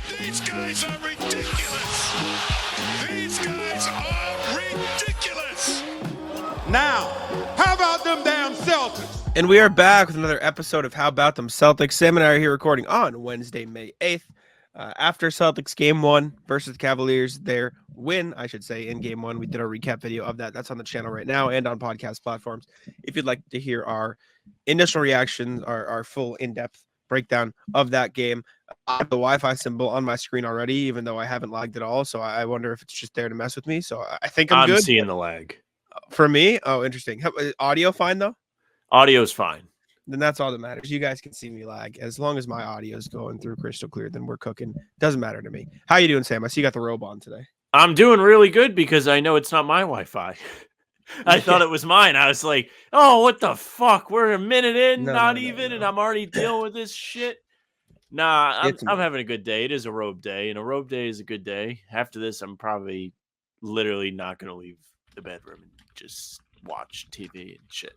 These guys are ridiculous. These guys are ridiculous. Now, how about them damn Celtics? And we are back with another episode of How About Them Celtics. Sam and I are here recording on Wednesday, May 8th. After Celtics Game 1 versus the Cavaliers, their win, I should say, in Game 1. We did a recap video of that. That's on the channel right now and on podcast platforms. If you'd like to hear our initial reactions, our full in-depth breakdown of that game. I have the Wi-Fi symbol on my screen already, even though I haven't lagged at all. So I wonder if it's just there to mess with me. So I think I'm good. I'm seeing the lag. For me? Oh, interesting. Audio fine, though? Audio's fine. Then that's all that matters. You guys can see me lag. As long as my audio is going through crystal clear, then we're cooking. Doesn't matter to me. How you doing, Sam? I see you got the robe on today. I'm doing really good because I know it's not my Wi-Fi. I thought it was mine. I was like, oh, what the fuck? We're a minute in, No, and I'm already dealing with this shit. Nah, I'm having a good day. It is a robe day, and a robe day is a good day. After this, I'm probably literally not going to leave the bedroom and just watch TV and shit.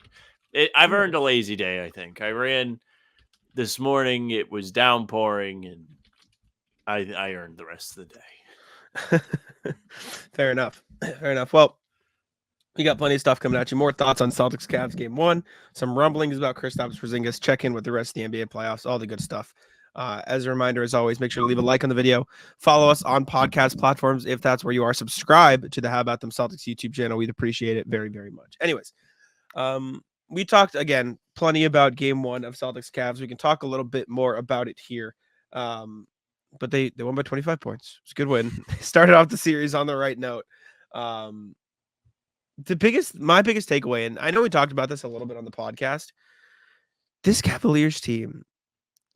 I've earned a lazy day, I think. I ran this morning. It was downpouring, and I earned the rest of the day. Fair enough. Fair enough. Well, we got plenty of stuff coming at you. More thoughts on Celtics-Cavs Game 1. Some rumblings about Kristaps Porzingis. Check in with the rest of the NBA playoffs. All the good stuff. As a reminder, as always, make sure to leave a like on the video. Follow us on podcast platforms if that's where you are. Subscribe to the How About Them Celtics YouTube channel. We'd appreciate it very, very much. Anyways, we talked, again, plenty about Game 1 of Celtics-Cavs. We can talk a little bit more about it here. But they won by 25 points. It's a good win. They started off the series on the right note. My biggest takeaway, and I know we talked about this a little bit on the podcast, this Cavaliers team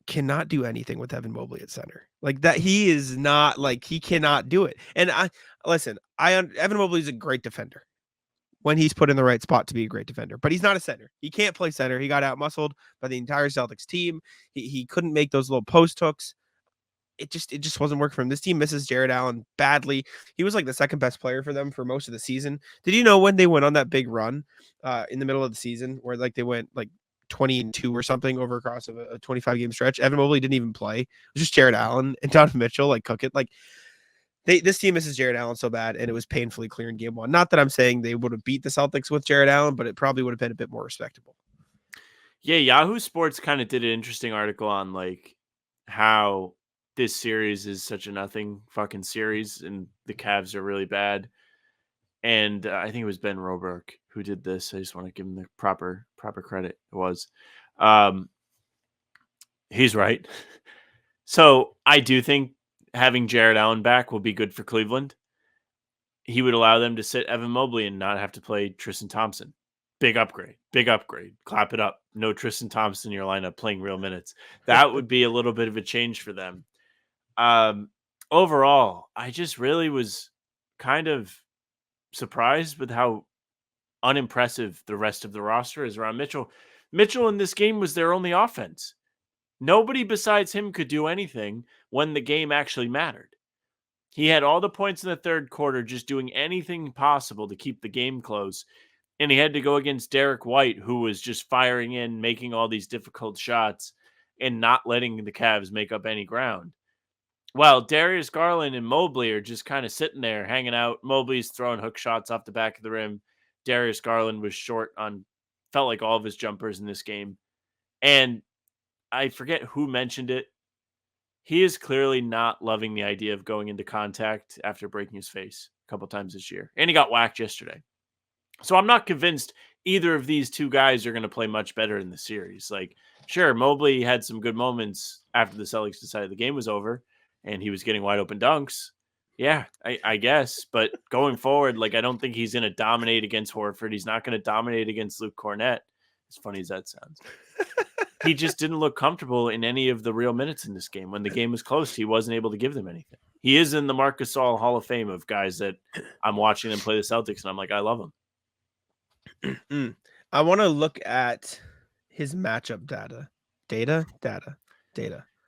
cannot do anything with Evan Mobley at center. Like that, he is not like he cannot do it. And Evan Mobley is a great defender when he's put in the right spot to be a great defender, but he's not a center. He can't play center. He got out-muscled by the entire Celtics team. He couldn't make those little post hooks. It just wasn't working for him. This team misses Jared Allen badly. He was like the second best player for them for most of the season. Did you know when they went on that big run in the middle of the season where like they went like 20-2 or something over across a 25 game stretch? Evan Mobley didn't even play. It was just Jared Allen and Donovan Mitchell like cook it. Like this team misses Jared Allen so bad, and it was painfully clear in Game 1. Not that I'm saying they would have beat the Celtics with Jared Allen, but it probably would have been a bit more respectable. Yeah, Yahoo Sports kind of did an interesting article on like how this series is such a nothing fucking series, and the Cavs are really bad. And I think it was Ben Roebuck who did this. I just want to give him the proper credit. It was, he's right. So I do think having Jared Allen back will be good for Cleveland. He would allow them to sit Evan Mobley and not have to play Tristan Thompson. Big upgrade. Clap it up. No Tristan Thompson in your lineup playing real minutes. That would be a little bit of a change for them. Overall, I just really was kind of surprised with how unimpressive the rest of the roster is around Mitchell. Mitchell in this game was their only offense. Nobody besides him could do anything when the game actually mattered. He had all the points in the third quarter, just doing anything possible to keep the game close. And he had to go against Derek White, who was just firing in, making all these difficult shots and not letting the Cavs make up any ground. Well, Darius Garland and Mobley are just kind of sitting there hanging out. Mobley's throwing hook shots off the back of the rim. Darius Garland was short on, felt like all of his jumpers in this game. And I forget who mentioned it. He is clearly not loving the idea of going into contact after breaking his face a couple times this year. And he got whacked yesterday. So I'm not convinced either of these two guys are going to play much better in the series. Like, sure, Mobley had some good moments after the Celtics decided the game was over and he was getting wide open dunks. Yeah, I guess. But going forward, like, I don't think he's going to dominate against Horford. He's not going to dominate against Luke Cornett, as funny as that sounds. He just didn't look comfortable in any of the real minutes in this game. When the game was close, he wasn't able to give them anything. He is in the Marc Gasol Hall of Fame of guys that I'm watching them play the Celtics, and I'm like, I love him. I want to look at his matchup data. Data.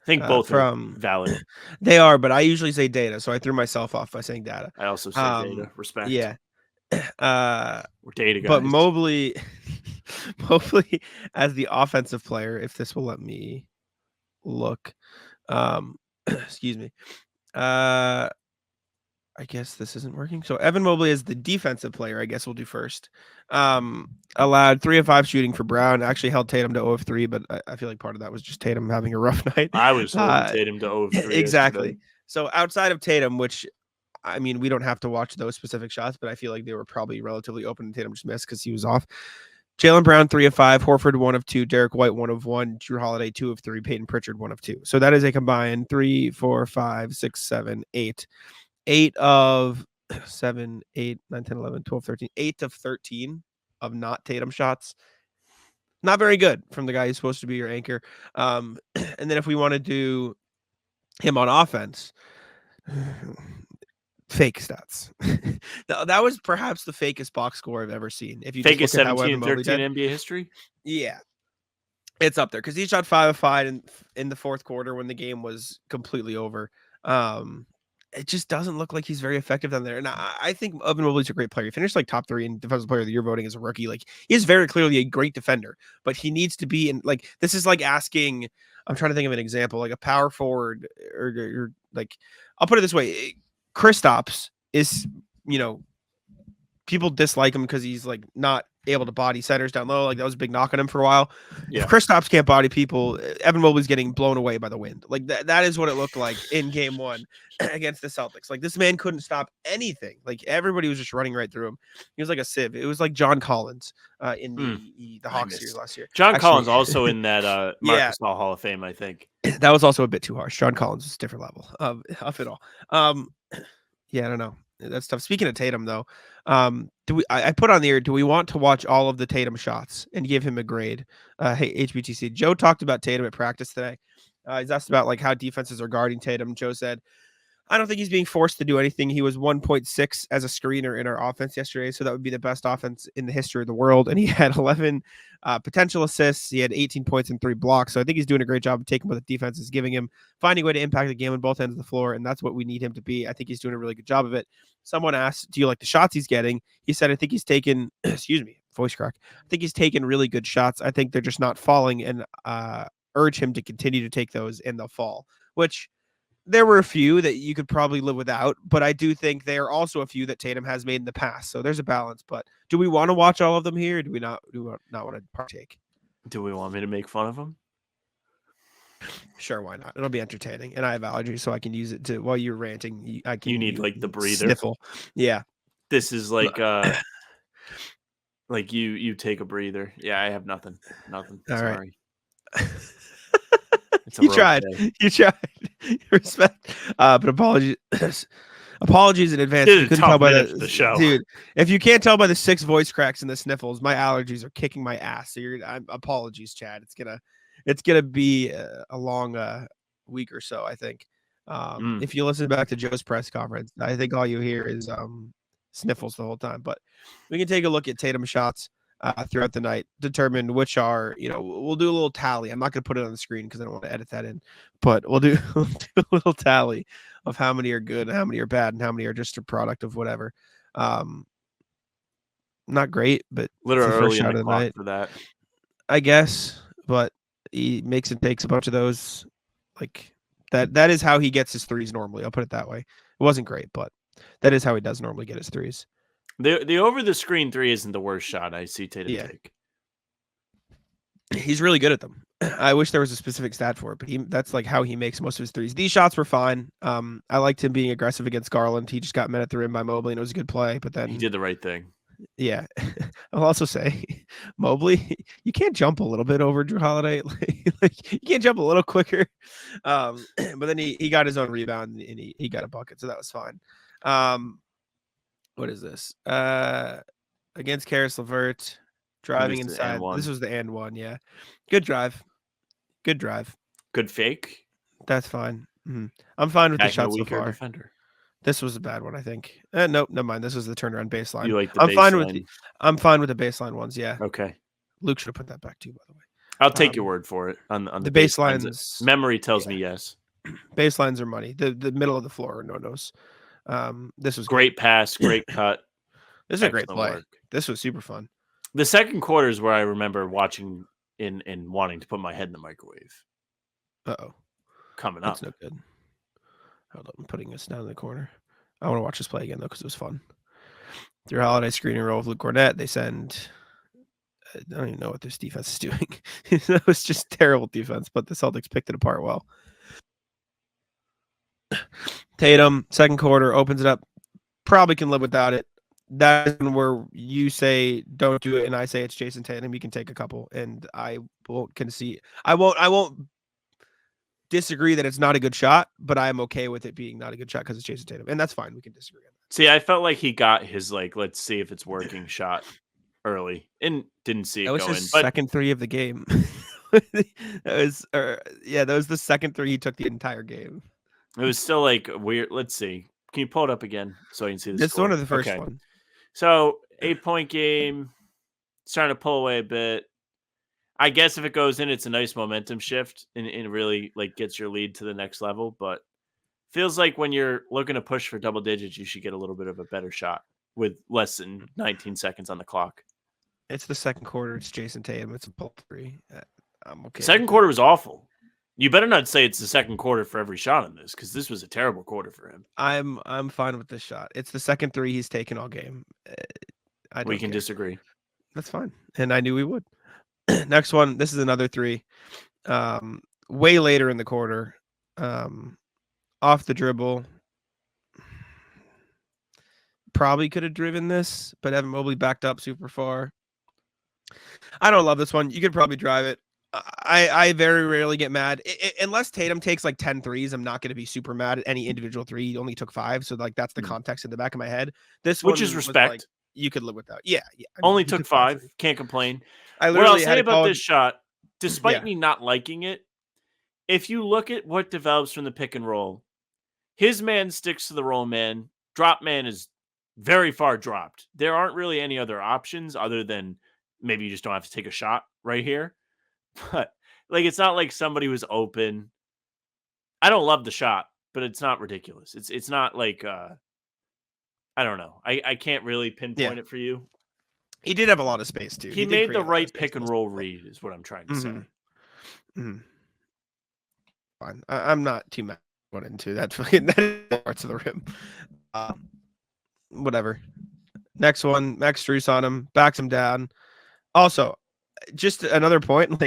I think both are valid. They are, but I usually say data, so I threw myself off by saying data. I also say data. Respect. Yeah. We're data guys. But Mobley as the offensive player, if this will let me look, excuse me. I guess this isn't working. So Evan Mobley is the defensive player. I guess we'll do first. Allowed 3 of 5 shooting for Brown. Actually held Tatum to 0 of 3, but I feel like part of that was just Tatum having a rough night. I was holding Tatum to 0 of 3 exactly. yesterday. So outside of Tatum, which I mean, we don't have to watch those specific shots, but I feel like they were probably relatively open and Tatum just missed because he was off. Jaylen Brown, 3 of 5, Horford, 1 of 2, Derek White, 1 of 1, Drew Holiday, 2 of 3, Peyton Pritchard, 1 of 2. So that is a combined 3, 4, 5, 6, 7, 8. 8 of 7, 8, 9, 10, 11, 12, 13. 8 of 13 of not Tatum shots. Not very good from the guy who's supposed to be your anchor. And then if we want to do him on offense, fake stats. That was perhaps the fakest box score I've ever seen. If you Fakest just look at how 17 Evan and Mobley 13 did. NBA history? Yeah. It's up there because he shot 5 of 5 in the fourth quarter when the game was completely over. It just doesn't look like he's very effective down there. And I think Evan Mobley's a great player. He finished like top 3 in defensive player of the year voting as a rookie. Like he is very clearly a great defender, but he needs to be in like, this is like asking, I'm trying to think of an example, like a power forward or like, I'll put it this way. Kristaps is, people dislike him because he's like not able to body centers down low. Like that was a big knock on him for a while. Yeah. If Kristaps can't body people, Evan Mobley's getting blown away by the wind. Like that is what it looked like in game 1 against the Celtics. Like this man couldn't stop anything. Like everybody was just running right through him. He was like a sieve. It was like John Collins in the Hawks series last year. John Collins also in that Marcus yeah. Hall of Fame, I think. That was also a bit too harsh. John Collins is a different level of it all. Yeah, I don't know. That's tough. Speaking of Tatum, though, I put on the air, do we want to watch all of the Tatum shots and give him a grade? Hey, HBTC. Joe talked about Tatum at practice today. He's asked about like how defenses are guarding Tatum. Joe said, I don't think he's being forced to do anything. He was 1.6 as a screener in our offense yesterday, so that would be the best offense in the history of the world. And he had 11 potential assists. He had 18 points and 3 blocks. So I think he's doing a great job of taking what the defense is giving him, finding a way to impact the game on both ends of the floor, and that's what we need him to be. I think he's doing a really good job of it. Someone asked, do you like the shots he's getting? He said, I think he's taken, excuse me, voice crack. I think he's taken really good shots. I think they're just not falling, and urge him to continue to take those and they'll fall, which there were a few that you could probably live without, but I do think there are also a few that Tatum has made in the past. So there's a balance, but do we want to watch all of them here? Or do we not want to partake? Do we want me to make fun of him? Sure, why not? It'll be entertaining. And I have allergies, so I can use it to, while you're ranting, You need like the breather. Sniffle. Yeah. This is like like you take a breather. Yeah, I have nothing. Nothing. All Sorry. Right. You tried. You tried. Respect. But apologies in advance. You couldn't tell by the show. Dude, if you can't tell by the 6 voice cracks and the sniffles, my allergies are kicking my ass. So apologies, Chad. It's gonna be a long week or so, I think. If you listen back to Joe's press conference, I think all you hear is sniffles the whole time. But we can take a look at Tatum shots throughout the night, determine which are, we'll do a little tally. I'm not going to put it on the screen because I don't want to edit that in, but we'll do a little tally of how many are good and how many are bad and how many are just a product of whatever. Not great, but literally in the clock for that, I guess. But he makes and takes a bunch of those. Like that is how he gets his threes normally. I'll put it that way. It wasn't great, but that is how he does normally get his threes. The over the screen 3 isn't the worst shot I see Tatum take. He's really good at them. I wish there was a specific stat for it, but that's like how he makes most of his threes. These shots were fine. I liked him being aggressive against Garland. He just got met at the rim by Mobley, and it was a good play. But then he did the right thing. Yeah. I'll also say, Mobley, you can't jump a little bit over Drew Holiday. Like you can't jump a little quicker. But then he got his own rebound and he got a bucket, so that was fine. What is this? Against Karis LeVert, driving inside. This was the and one, yeah. Good drive. Good fake. That's fine. Mm-hmm. I'm fine with the shot so far. Defender. This was a bad one, I think. Nope, never mind. This was the turnaround baseline. You like the baseline? I'm fine with the baseline ones, yeah. Okay. Luke should have put that back too, by the way. I'll take your word for it on the baselines. Memory tells me yes. Baselines are money. The middle of the floor are no-nos. This was great pass, great cut. This is a great play. Work. This was super fun. The second quarter is where I remember watching and wanting to put my head in the microwave. Uh-oh. Coming up. That's no good. Hold on, I'm putting this down in the corner. I want to watch this play again though because it was fun. Through Holiday screening roll with Luke Cornett, they send. I don't even know what this defense is doing. It was just terrible defense, but the Celtics picked it apart well. Tatum, second quarter, opens it up. Probably can live without it. That's where you say don't do it, and I say it's Jayson Tatum. He can take a couple, and I won't concede. I won't disagree that it's not a good shot, but I'm okay with it being not a good shot because it's Jayson Tatum, and that's fine. We can disagree on that. See, I felt like he got his let's see if it's working shot early and didn't see it That was going. his But second three of the game. that was the second three he took the entire game. it was still weird. Let's see. Can you pull it up again so I can see the This score? one or the first Okay. one? So 8-point game, starting to pull away a bit. I guess if it goes in, it's a nice momentum shift and really gets your lead to the next level. But feels like when you're looking to push for double digits, you should get a little bit of a better shot with less than 19 seconds on the clock. It's the second quarter. It's Jayson Tatum. It's a pull three. I'm okay. Second quarter was awful. You better not say it's the second quarter for every shot on this because this was a terrible quarter for him. I'm fine with this shot. It's the second three he's taken all game. We can disagree. That's fine, and I knew we would. Next one. This is another three. Way later in the quarter. Off the dribble. Probably could have driven this, but Evan Mobley backed up super far. I don't love this one. You could probably drive it. I very rarely get mad. Unless Tatum takes 10 threes, I'm not going to be super mad at any individual three. He only took 5, so that's the context in the back of my head. This Which one is respect. You could live with that. Yeah. I mean, only took 5. Can't complain. I What I'll literally say had about this shot, despite me not liking it, if you look at what develops from the pick and roll, his man sticks to the roll man. Drop man is very far dropped. There aren't really any other options other than maybe you just don't have to take a shot right here. But it's not like somebody was open. I don't love the shot, but it's not ridiculous. It's not I don't know. I can't really pinpoint it for you. He did have a lot of space too. He made the right pick and roll read is what I'm trying to say. Mm-hmm. Fine. I'm not too mad going into that. That parts of the rim. Whatever. Next one, Max Strus on him, backs him down. Also, just another point,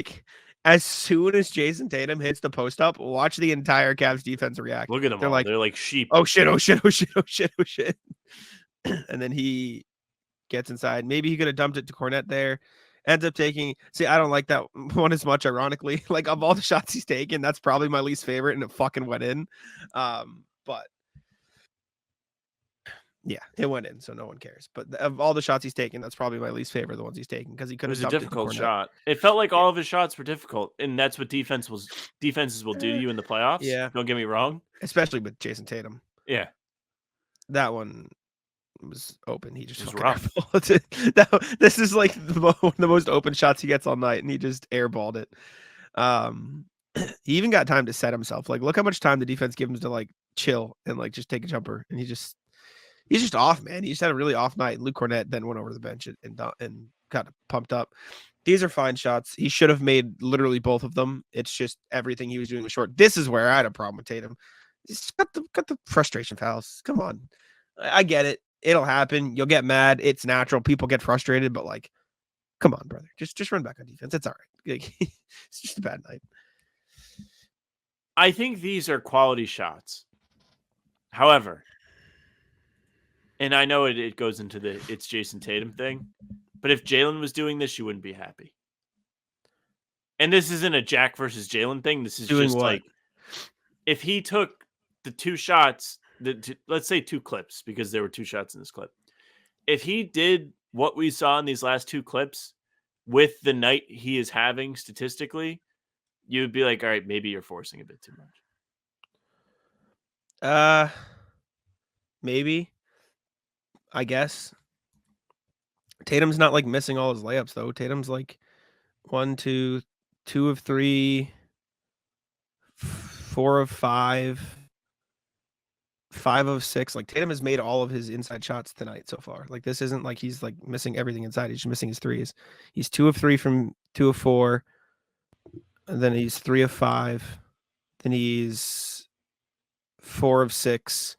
as soon as Jayson Tatum hits the post up, watch the entire Cavs defense react. Look at them. They're like sheep. Oh shit, oh shit, oh shit, oh shit, oh shit. And then he gets inside. Maybe he could have dumped it to Cornette there. Ends up taking. See, I don't like that one as much, ironically. Of all the shots he's taken, that's probably my least favorite, and it fucking went in. But yeah, it went in, so no one cares. But of all the shots he's taken, that's probably my least favorite, the ones he's taken, because he could have. It was a difficult shot. It felt like all of his shots were difficult, and that's what defenses will do to you in the playoffs. Yeah, don't get me wrong. Especially with Jayson Tatum. Yeah, that one was open. He just was rough. This is one of the most open shots he gets all night, and he just airballed it. He even got time to set himself. Look how much time the defense gives him to chill and just take a jumper, and he's just off, man. He just had a really off night. Luke Cornett then went over to the bench and got pumped up. These are fine shots. He should have made literally both of them. It's just everything he was doing was short. This is where I had a problem with Tatum. He's got the frustration fouls. Come on. I get it. It'll happen. You'll get mad. It's natural. People get frustrated, but come on, brother. Just run back on defense. It's all right. It's just a bad night. I think these are quality shots. However, and I know it goes into it's Jayson Tatum thing, but if Jalen was doing this, you wouldn't be happy. And this isn't a Jack versus Jalen thing. This is doing just if he took the 2 shots, let's say 2 clips, because there were 2 shots in this clip. If he did what we saw in these last 2 clips with the night he is having statistically, you would be like, all right, maybe you're forcing a bit too much. Maybe. I guess. Tatum's not missing all his layups though. Tatum's 1, 2, 2 of 3, 4 of 5, 5 of 6. Tatum has made all of his inside shots tonight so far. This isn't he's missing everything inside. He's just missing his threes. He's 2 of 3 from 2 of 4. And then he's 3 of 5. Then he's 4 of 6.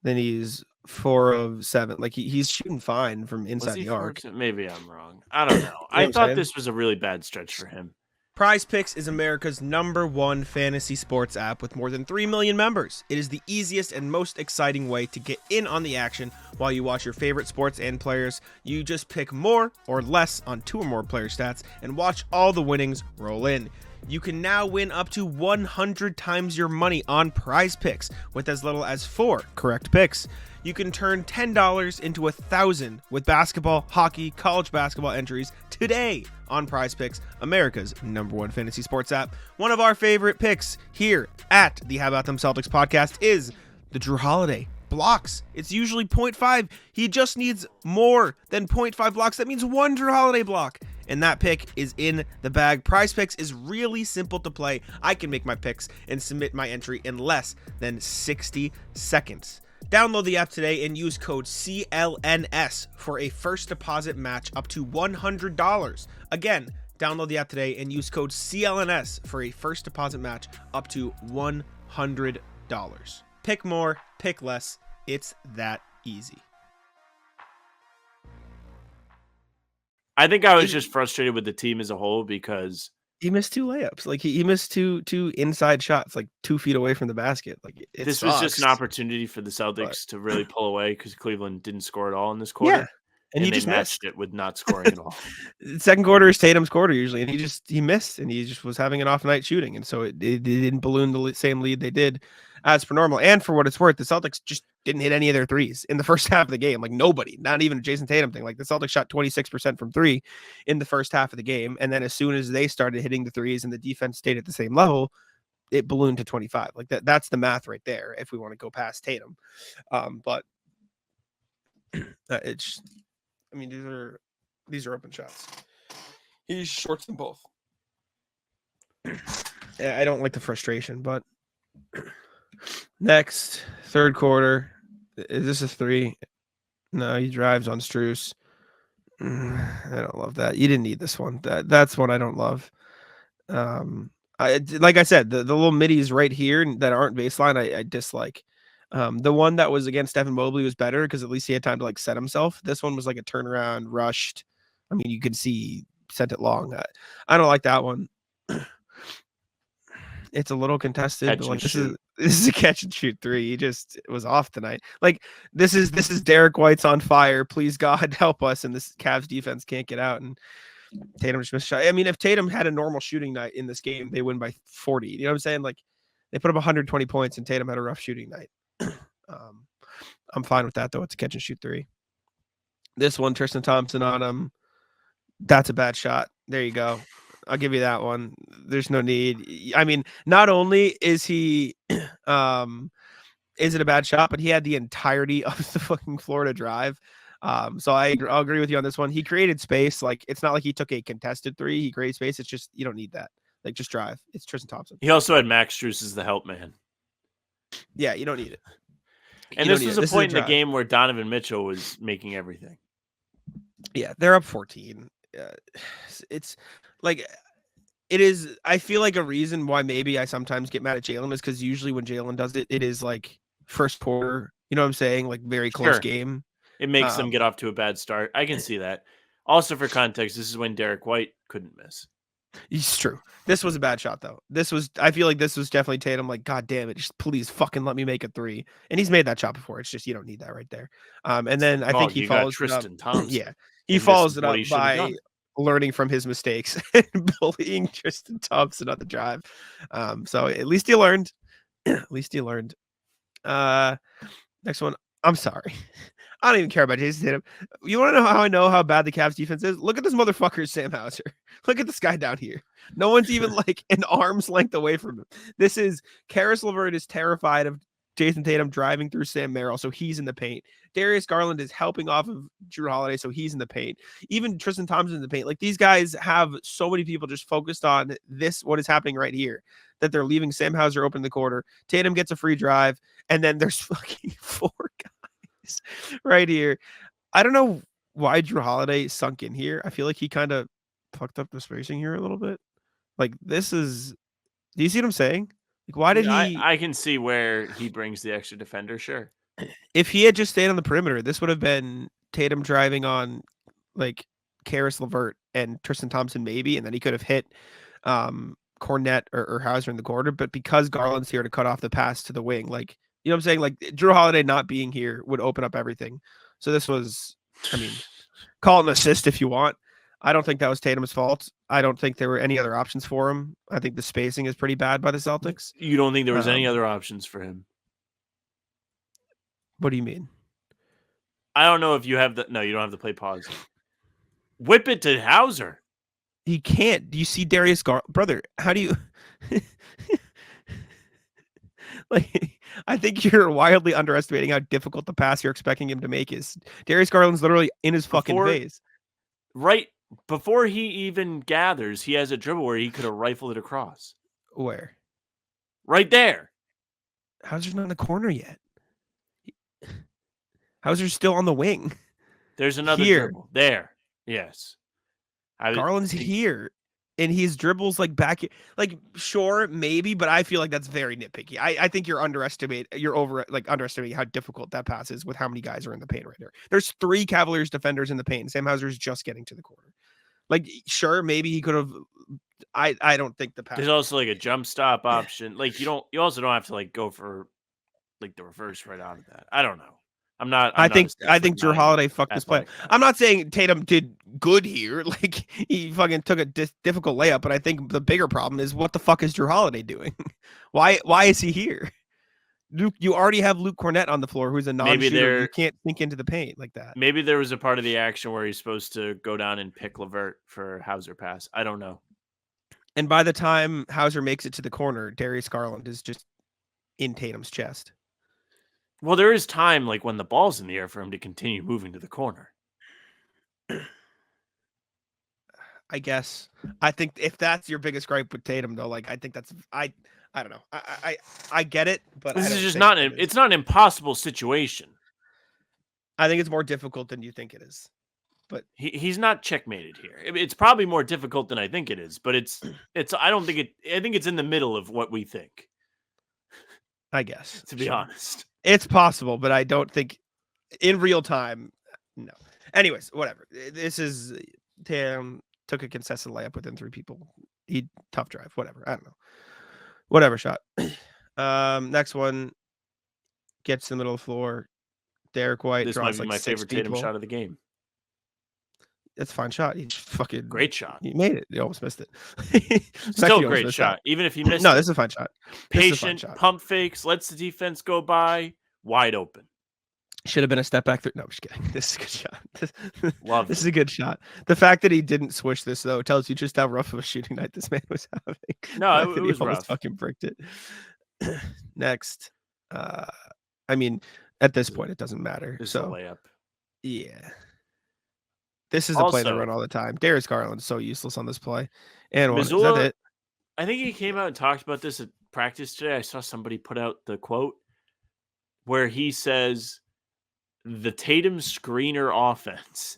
Then he's 4 of 7. Like he's shooting fine from Was inside he the 4 arc. of 7? Maybe I'm wrong. I don't know. what I I'm thought saying? this was a really bad stretch for him. Prize Picks is America's #1 fantasy sports app with more than 3 million members. It is the easiest and most exciting way to get in on the action while you watch your favorite sports and players. You just pick more or less on 2 or more player stats and watch all the winnings roll in. You can now win up to 100 times your money on Prize Picks with as little as 4 correct picks. You can turn $10 into 1,000 with basketball, hockey, college basketball entries today on Prize Picks, America's #1 fantasy sports app. One of our favorite picks here at the How About Them Celtics podcast is the Drew Holiday blocks. It's usually 0.5. He just needs more than 0.5 blocks. That means 1 Drew Holiday block. And that pick is in the bag. Prize Picks is really simple to play. I can make my picks and submit my entry in less than 60 seconds. Download the app today and use code CLNS for a first deposit match up to $100. Again, download the app today and use code CLNS for a first deposit match up to $100. Pick more, pick less. It's that easy. I think I was just frustrated with the team as a whole because he missed 2 layups. Like he missed two inside shots, like 2 feet away from the basket. Like this was just an opportunity for the Celtics to really pull away because Cleveland didn't score at all in this quarter. Yeah, and he they just matched it with not scoring at all. Second quarter is Tatum's quarter usually, and he missed, and he just was having an off night shooting, and so it didn't balloon the same lead they did as per normal. And for what it's worth, the Celtics just didn't hit any of their threes in the first half of the game. Like nobody, not even a Jayson Tatum thing. Like the Celtics shot 26% from 3 in the first half of the game, and then as soon as they started hitting the threes and the defense stayed at the same level, it ballooned to 25. Like that's the math right there. If we want to go past Tatum, but it's. I mean, these are open shots. He shorts them both. Yeah, I don't like the frustration, but next, third quarter. Is this a 3? No, he drives on Strus. I don't love that. You didn't need this one. That's one I don't love. Like I said, the little middies right here that aren't baseline, I dislike. The one that was against Stephen Mobley was better because at least he had time to like set himself. This one was like a turnaround, rushed. I mean, you could see sent it long. I don't like that one. It's a little contested, but like this is a catch and shoot 3. He just was off tonight. Like this is Derek White's on fire. Please God help us, and this Cavs defense can't get out. And Tatum just missed a shot. I mean, if Tatum had a normal shooting night in this game, they win by 40. You know what I'm saying? Like they put up 120 points, and Tatum had a rough shooting night. I'm fine with that though. It's a catch and shoot 3. This one, Tristan Thompson on him. That's a bad shot. There you go. I'll give you that one. There's no need. I mean, not only is he is it a bad shot, but he had the entirety of the fucking Florida drive. So I'll agree with you on this one. He created space. Like it's not like he took a contested 3. He created space. It's just you don't need that. Like just drive. It's Tristan Thompson. He also had Max Strus as the help man. Yeah, you don't need it. And this was a point in the game where Donovan Mitchell was making everything. Yeah, they're up 14. It's like it is. I feel like a reason why maybe I sometimes get mad at Jalen is because usually when Jalen does it, it is like first quarter. You know what I'm saying? Like very close game. It makes them get off to a bad start. I can see that. Also, for context, this is when Derek White couldn't miss. It's true. This was a bad shot though. I feel like this was definitely Tatum. Like, God damn it, just please fucking let me make a 3. And he's made that shot before. It's just you don't need that right there. And then I think he follows Tristan it up. Thompson. Yeah, he follows it up by learning from his mistakes and bullying Tristan Thompson on the drive. So at least he learned. At least he learned. Next one. I'm sorry. I don't even care about Jayson Tatum. You want to know how I know how bad the Cavs defense is? Look at this motherfucker, Sam Hauser. Look at this guy down here. No one's even like an arm's length away from him. This is Karis LeVert is terrified of Jayson Tatum driving through Sam Merrill, so he's in the paint. Darius Garland is helping off of Drew Holiday, so he's in the paint. Even Tristan Thompson's in the paint. Like these guys have so many people just focused on this, what is happening right here, that they're leaving Sam Hauser open in the quarter. Tatum gets a free drive, and then there's fucking 4 guys right here. I don't know why Drew Holiday sunk in here. I feel like he kind of fucked up the spacing here a little bit. Like this is, do you see what I'm saying? Like, why did he? I can see where he brings the extra defender. Sure. If he had just stayed on the perimeter, this would have been Tatum driving on like Karis LeVert and Tristan Thompson maybe, and then he could have hit Cornette or Hauser in the corner. But because Garland's here to cut off the pass to the wing, like, you know what I'm saying? Like, Drew Holiday not being here would open up everything. So this was, I mean, call it an assist if you want. I don't think that was Tatum's fault. I don't think there were any other options for him. I think the spacing is pretty bad by the Celtics. You don't think there was any other options for him? What do you mean? I don't know if you have the. No, you don't have to play pause. Whip it to Hauser. He can't. Do you see Darius brother? How do you like? I think you're wildly underestimating how difficult the pass you're expecting him to make is. Darius Garland's literally in his fucking face. Right before he even gathers, he has a dribble where he could have rifled it across. Where? Right there. Hauser's not in the corner yet. Hauser's still on the wing. There's another here. dribble. There. Yes. Garland's here. And he's dribbles like back, like, sure, maybe, but I feel like that's very nitpicky. I think you're underestimating how difficult that pass is with how many guys are in the paint right there. There's 3 Cavaliers defenders in the paint. Sam Hauser's just getting to the corner. Like, sure, maybe he could have. I don't think the pass. There's also like a jump stop option. Like, you also don't have to like go for like the reverse right out of that. I don't know. I think Drew Holiday fucked this play. I'm not saying Tatum did good here. Like, he fucking took a difficult layup, but I think the bigger problem is what the fuck is Drew Holiday doing? Why is he here? Luke, you already have Luke Cornette on the floor, who's a non-shooter. You can't sink into the paint like that. Maybe there was a part of the action where he's supposed to go down and pick LeVert for Hauser pass. I don't know. And by the time Hauser makes it to the corner, Darius Garland is just in Tatum's chest. Well, there is time, like when the ball's in the air, for him to continue moving to the corner. I guess. I think if that's your biggest gripe with Tatum, though, like, I think that's I don't know. I get it, but this is just not it's not an impossible situation. I think it's more difficult than you think it is. But he's not checkmated here. It's probably more difficult than I think it is, but it's I think it's in the middle of what we think. I guess, to be honest. It's possible, but I don't think in real time. No. Anyways, whatever. This is Tatum took a contested layup within 3 people. He tough drive. Whatever. I don't know. Whatever shot. Next one gets to the middle of the floor. Derek White. This might be my favorite Tatum shot of the game. That's a fine shot. He fucking great shot. He made it. He almost missed it. Still a great shot. Even if he missed No, this is a fine shot. Patient, pump fakes, lets the defense go by, wide open. Should have been a step back. No, I'm just kidding. This is a good shot. Love this is a good shot. The fact that he didn't swish this, though, tells you just how rough of a shooting night this man was having. No, it was he rough. Fucking bricked it. Next. I mean, at this point, it doesn't matter. This so is a layup. Yeah. This is the play they run all the time. Darius Garland's so useless on this play. And is that it? I think he came out and talked about this at practice today. I saw somebody put out the quote where he says the Tatum screener offense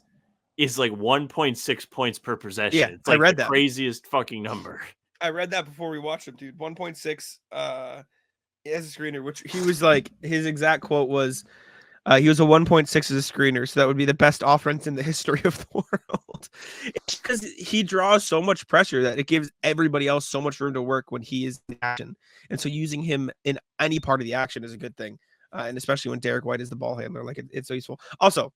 is like 1.6 points per possession. Yeah, it's like I read the that. Craziest fucking number. I read that before we watched him, dude. 1.6 as a screener, which he was like, his exact quote was, he was a 1.6 as a screener, so that would be the best offense in the history of the world. It's because he draws so much pressure that it gives everybody else so much room to work when he is in action. And so using him in any part of the action is a good thing. And especially when Derek White is the ball handler, like it's so useful. Also,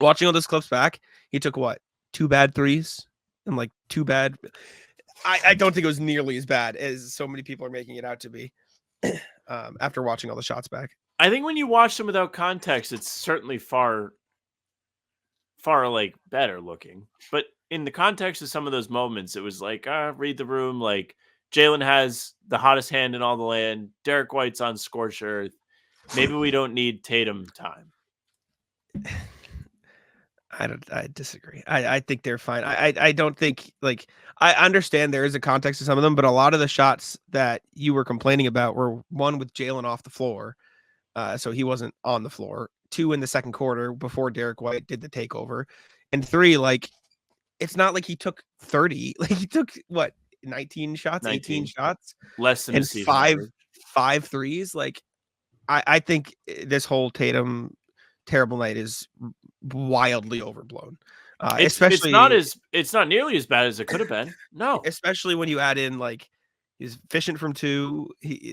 watching all those clips back, he took 2 bad threes and like 2 bad. I don't think it was nearly as bad as so many people are making it out to be after watching all the shots back. I think when you watch them without context, it's certainly far like better looking. But in the context of some of those moments, it was like, read the room. Like Jalen has the hottest hand in all the land. Derek White's on scorched earth. Maybe we don't need Tatum time. I disagree. I think they're fine. I don't think, like, I understand there is a context to some of them, but a lot of the shots that you were complaining about were one with Jalen off the floor. So he wasn't on the floor. 2 in the second quarter before Derek White did the takeover. And 3, like, it's not like he took 30. Like, he took, 19 shots, 19. 18 shots, Less than a and season five average. threes. Like, I think this whole Tatum terrible night is wildly overblown. It's not nearly as bad as it could have been. No. Especially when you add in, like, he's efficient from two.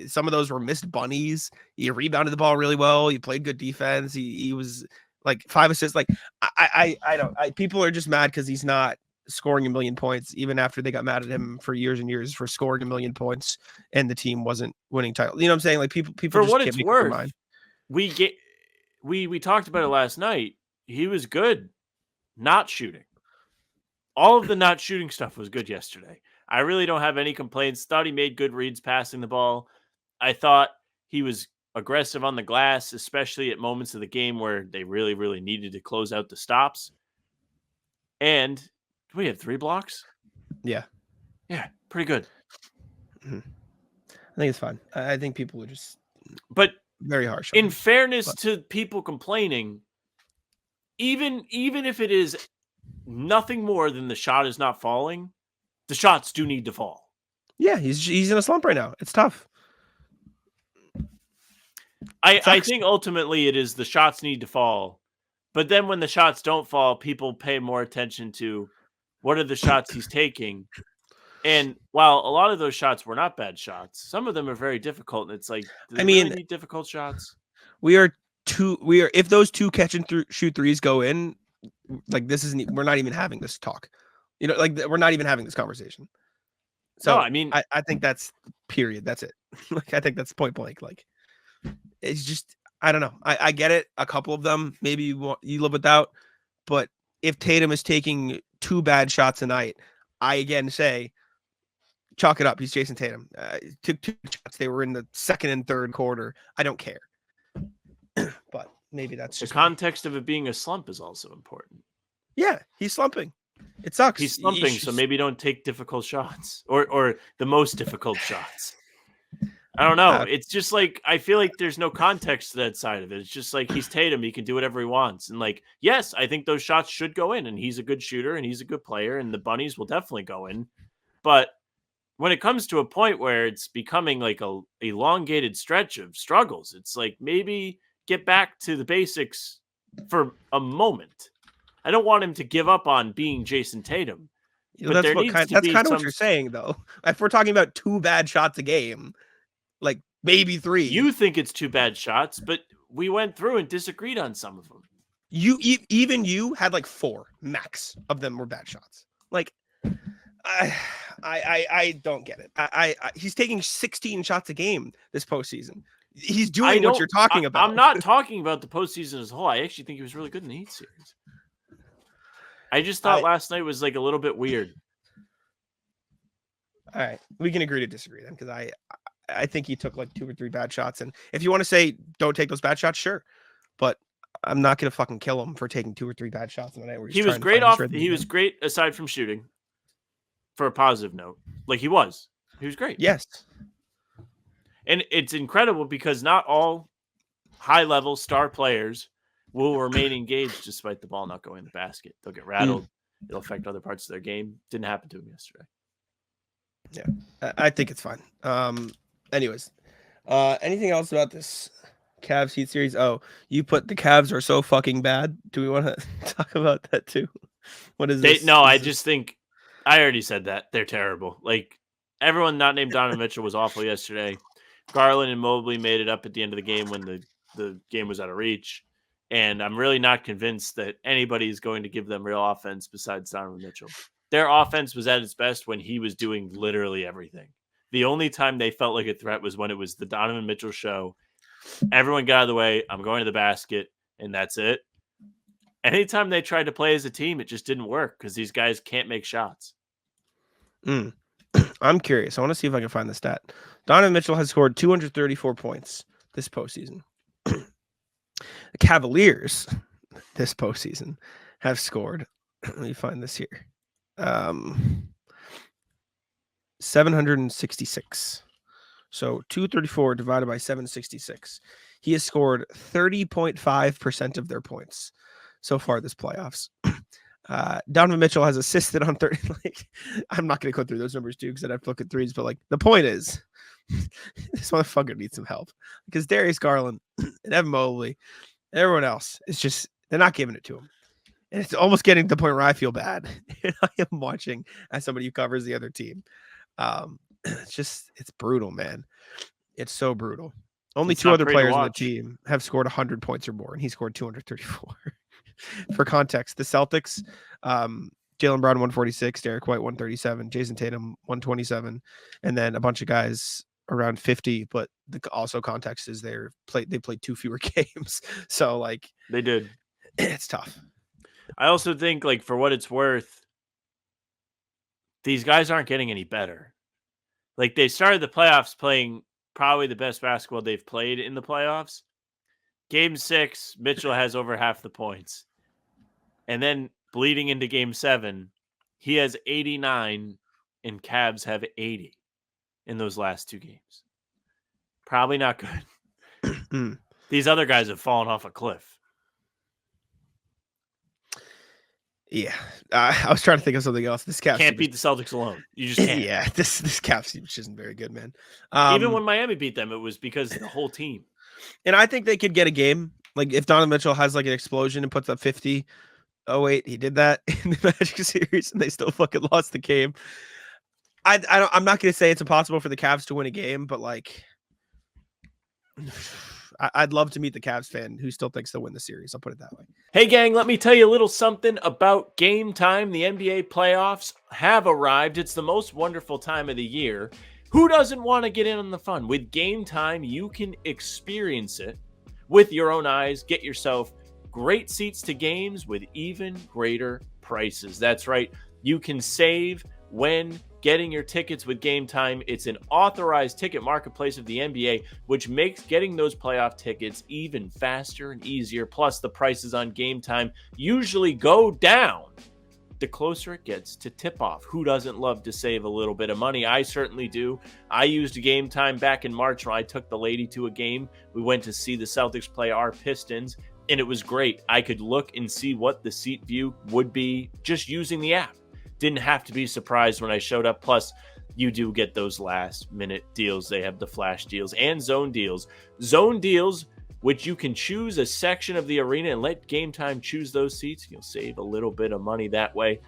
Some of those were missed bunnies. He rebounded the ball really well. He played good defense. He was like 5 assists. Like, I don't. People are just mad because he's not scoring a million points, even after they got mad at him for years and years for scoring a million points and the team wasn't winning titles. You know what I'm saying? Like, people For just what can't it's make up their worth, mind. we talked about it last night. He was good not shooting. All of the not shooting stuff was good yesterday. I really don't have any complaints. Thought he made good reads passing the ball. I thought he was aggressive on the glass, especially at moments of the game where they really, really needed to close out the stops. And do we have 3 blocks? Yeah. Yeah, pretty good. I think it's fine. I think people are just very harsh. In fairness to people complaining, even if it is nothing more than the shot is not falling, the shots do need to fall. Yeah, he's in a slump right now. It's tough. I think ultimately it is the shots need to fall. But then when the shots don't fall, people pay more attention to what are the shots he's taking. And while a lot of those shots were not bad shots, some of them are very difficult. And it's like, do they really need difficult shots? If those 2 catch and shoot threes go in, like, we're not even having this talk. You know, like, we're not even having this conversation. So, no, I mean, I think that's period. That's it. Like, I think that's point blank. Like, it's just, I don't know. I get it. A couple of them, maybe you live without, but if Tatum is taking 2 bad shots a night, I again say, chalk it up. He's Jayson Tatum. Took 2 shots. They were in the second and third quarter. I don't care. But maybe that's the just context of it being a slump is also important. Yeah, he's slumping. It sucks. He's slumping, so maybe don't take difficult shots or the most difficult shots. I don't know. It's just like, I feel like there's no context to that side of it. It's just like, he's Tatum. He can do whatever he wants. And like, yes, I think those shots should go in, and he's a good shooter and he's a good player, and the bunnies will definitely go in. But when it comes to a point where it's becoming like a elongated stretch of struggles, it's like, maybe get back to the basics for a moment. I don't want him to give up on being Jayson Tatum. But that's kind of what you're saying, though. If we're talking about 2 bad shots a game, like maybe 3. You think it's 2 bad shots, but we went through and disagreed on some of them. Even you had like 4 max of them were bad shots. Like, I don't get it. He's taking 16 shots a game this postseason. He's doing what you're talking about. I'm not talking about the postseason as a whole. I actually think he was really good in the Heat series. I just thought last night was like a little bit weird. All right, we can agree to disagree then, because I think he took like 2 or 3 bad shots, and if you want to say don't take those bad shots, sure, but I'm not gonna fucking kill him for taking 2 or 3 bad shots in the night where he was great He was great aside from shooting. For a positive note, like he was great. Yes, and it's incredible because not all high-level star players will remain engaged despite the ball not going in the basket. They'll get rattled. It'll affect other parts of their game. Didn't happen to him yesterday. Yeah, I think it's fine. Anyways, anything else about this Cavs Heat series? Oh, you put the Cavs are so fucking bad. Do we want to talk about that too? What is this? I just think I already said that. They're terrible. Like, everyone not named Donovan Mitchell was awful yesterday. Garland and Mobley made it up at the end of the game when the game was out of reach. And I'm really not convinced that anybody is going to give them real offense besides Donovan Mitchell. Their offense was at its best when he was doing literally everything. The only time they felt like a threat was when it was the Donovan Mitchell show. Everyone got out of the way. I'm going to the basket, and that's it. Anytime they tried to play as a team, it just didn't work because these guys can't make shots. I'm curious. I want to see if I can find the stat. Donovan Mitchell has scored 234 points this postseason. The Cavaliers this postseason have scored, let me find this here, 766. So 234 divided by 766. He has scored 30.5% of their points so far this playoffs. Donovan Mitchell has assisted on 30. Like, I'm not going to go through those numbers too because I'd have to look at threes. But like, the point is, this motherfucker needs some help because Darius Garland and Evan Mobley and everyone else is just they're not giving it to him, and it's almost getting to the point where I feel bad. And I am watching as somebody who covers the other team. It's brutal, man. It's so brutal. Only two other players on the team have scored 100 points or more, and he scored 234. For context, the Celtics, Jaylen Brown 146, Derek White 137, Jayson Tatum 127, and then a bunch of guys around 50. But also context is they played 2 fewer games, so like they did. It's tough. I also think, like, for what it's worth, these guys aren't getting any better. Like, they started the playoffs playing probably the best basketball they've played in the playoffs. Game 6, Mitchell has over half the points. And then bleeding into game 7, he has 89 and Cavs have 80 in those last 2 games. Probably not good. These other guys have fallen off a cliff. Yeah. I was trying to think of something else. This Cavs can't beat the Celtics alone. You just can't. Yeah, this Cavs team isn't very good, man. Even when Miami beat them, it was because of the whole team. And I think they could get a game. Like, if Donovan Mitchell has like an explosion and puts up 50. Oh wait, he did that in the Magic series, and they still fucking lost the game. I'm not going to say it's impossible for the Cavs to win a game, but like, I'd love to meet the Cavs fan who still thinks they'll win the series. I'll put it that way. Hey gang, let me tell you a little something about Game Time. The NBA playoffs have arrived. It's the most wonderful time of the year. Who doesn't want to get in on the fun? With Game Time, you can experience it with your own eyes. Get yourself great seats to games with even greater prices. That's right. You can save when getting your tickets with Game Time. It's an authorized ticket marketplace of the NBA, which makes getting those playoff tickets even faster and easier. Plus, the prices on Game Time usually go down the closer it gets to tip-off. Who doesn't love to save a little bit of money? I certainly do. I used Game Time back in March when I took the lady to a game. We went to see the Celtics play our Pistons, and it was great. I could look and see what the seat view would be just using the app. Didn't have to be surprised when I showed up. Plus, you do get those last-minute deals. They have the flash deals and zone deals. Zone deals, which you can choose a section of the arena and let Game Time choose those seats. You'll save a little bit of money that way.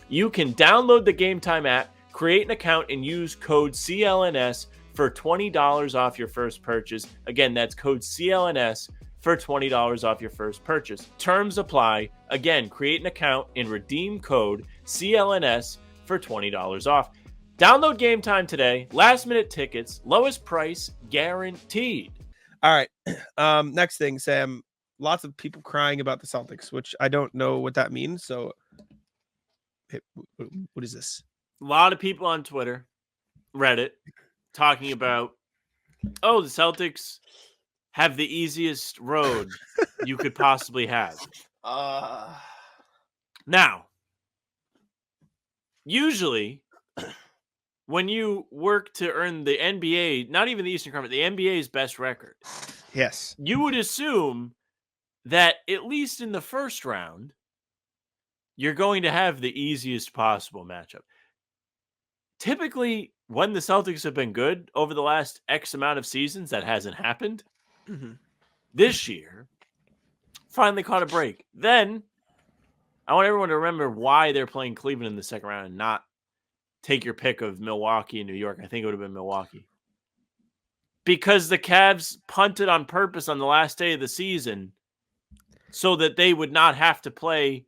You can download the Game Time app, create an account, and use code CLNS for $20 off your first purchase. Again, that's code CLNS for $20 off your first purchase. Terms apply. Again, create an account and redeem code CLNS for $20 off. Download Game Time today. Last minute tickets, lowest price guaranteed. All right. Next thing, Sam. Lots of people crying about the Celtics, which I don't know what that means. So, what is this? A lot of people on Twitter, Reddit, talking about, oh, the Celtics have the easiest road you could possibly have. Now, usually when you work to earn the NBA, not even the Eastern Conference, the NBA's best record, yes, you would assume that at least in the first round, you're going to have the easiest possible matchup. Typically, when the Celtics have been good over the last X amount of seasons, that hasn't happened. This year, finally caught a break. Then, I want everyone to remember why they're playing Cleveland in the second round and not take your pick of Milwaukee and New York. I think it would have been Milwaukee. Because the Cavs punted on purpose on the last day of the season so that they would not have to play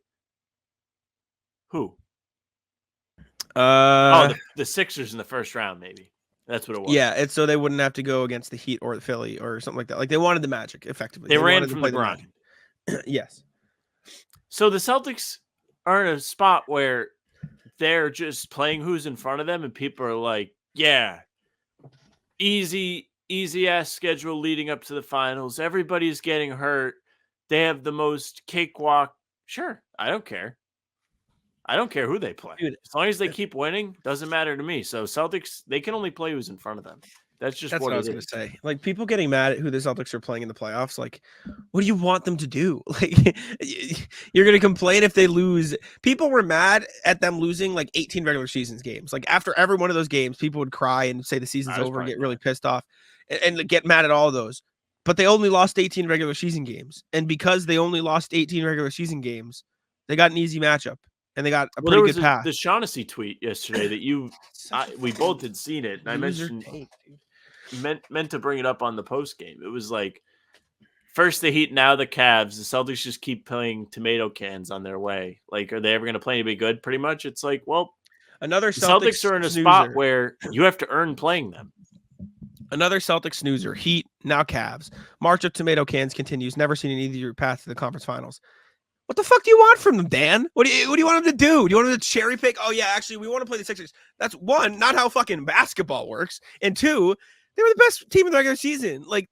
who? The Sixers in the first round, maybe. That's what it was. Yeah, it's so they wouldn't have to go against the Heat or the Philly or something like that. Like, they wanted the Magic, effectively. They ran from the grind. Yes. So the Celtics are in a spot where they're just playing who's in front of them, and people are like, yeah, easy ass schedule leading up to the finals. Everybody's getting hurt. They have the most cakewalk. Sure, I don't care. I don't care who they play. Dude, as long as they keep winning, doesn't matter to me. So Celtics, they can only play who's in front of them. That's just That's what what I it was going is. to say. Like, people getting mad at who the Celtics are playing in the playoffs. Like, what do you want them to do? Like, you're going to complain if they lose. People were mad at them losing like 18 regular seasons games. Like, after every one of those games, people would cry and say the season's I was over, probably get really mad. pissed off, and get mad at all of those. But they only lost 18 regular season games. And because they only lost 18 regular season games, they got an easy matchup and they got a Well, there pretty was good path. the Shaughnessy tweet yesterday that we both had seen it, and I mentioned Take, dude. meant to bring it up on the post game. It was like first the Heat, now the Cavs. The Celtics just keep playing tomato cans on their way. Like, are they ever going to play anybody good? Pretty much, it's like, well, Another the Celtics are in a spot where you have to earn playing them. Another Celtics snoozer. Heat, now Cavs. March of tomato cans continues. Never seen an easier path to the conference finals. What the fuck do you want from them, Dan? What do you want them to do? Do you want them to cherry pick? Oh, yeah, actually, we want to play the Sixers. That's one, not how fucking basketball works. And two, they were the best team in the regular season. Like,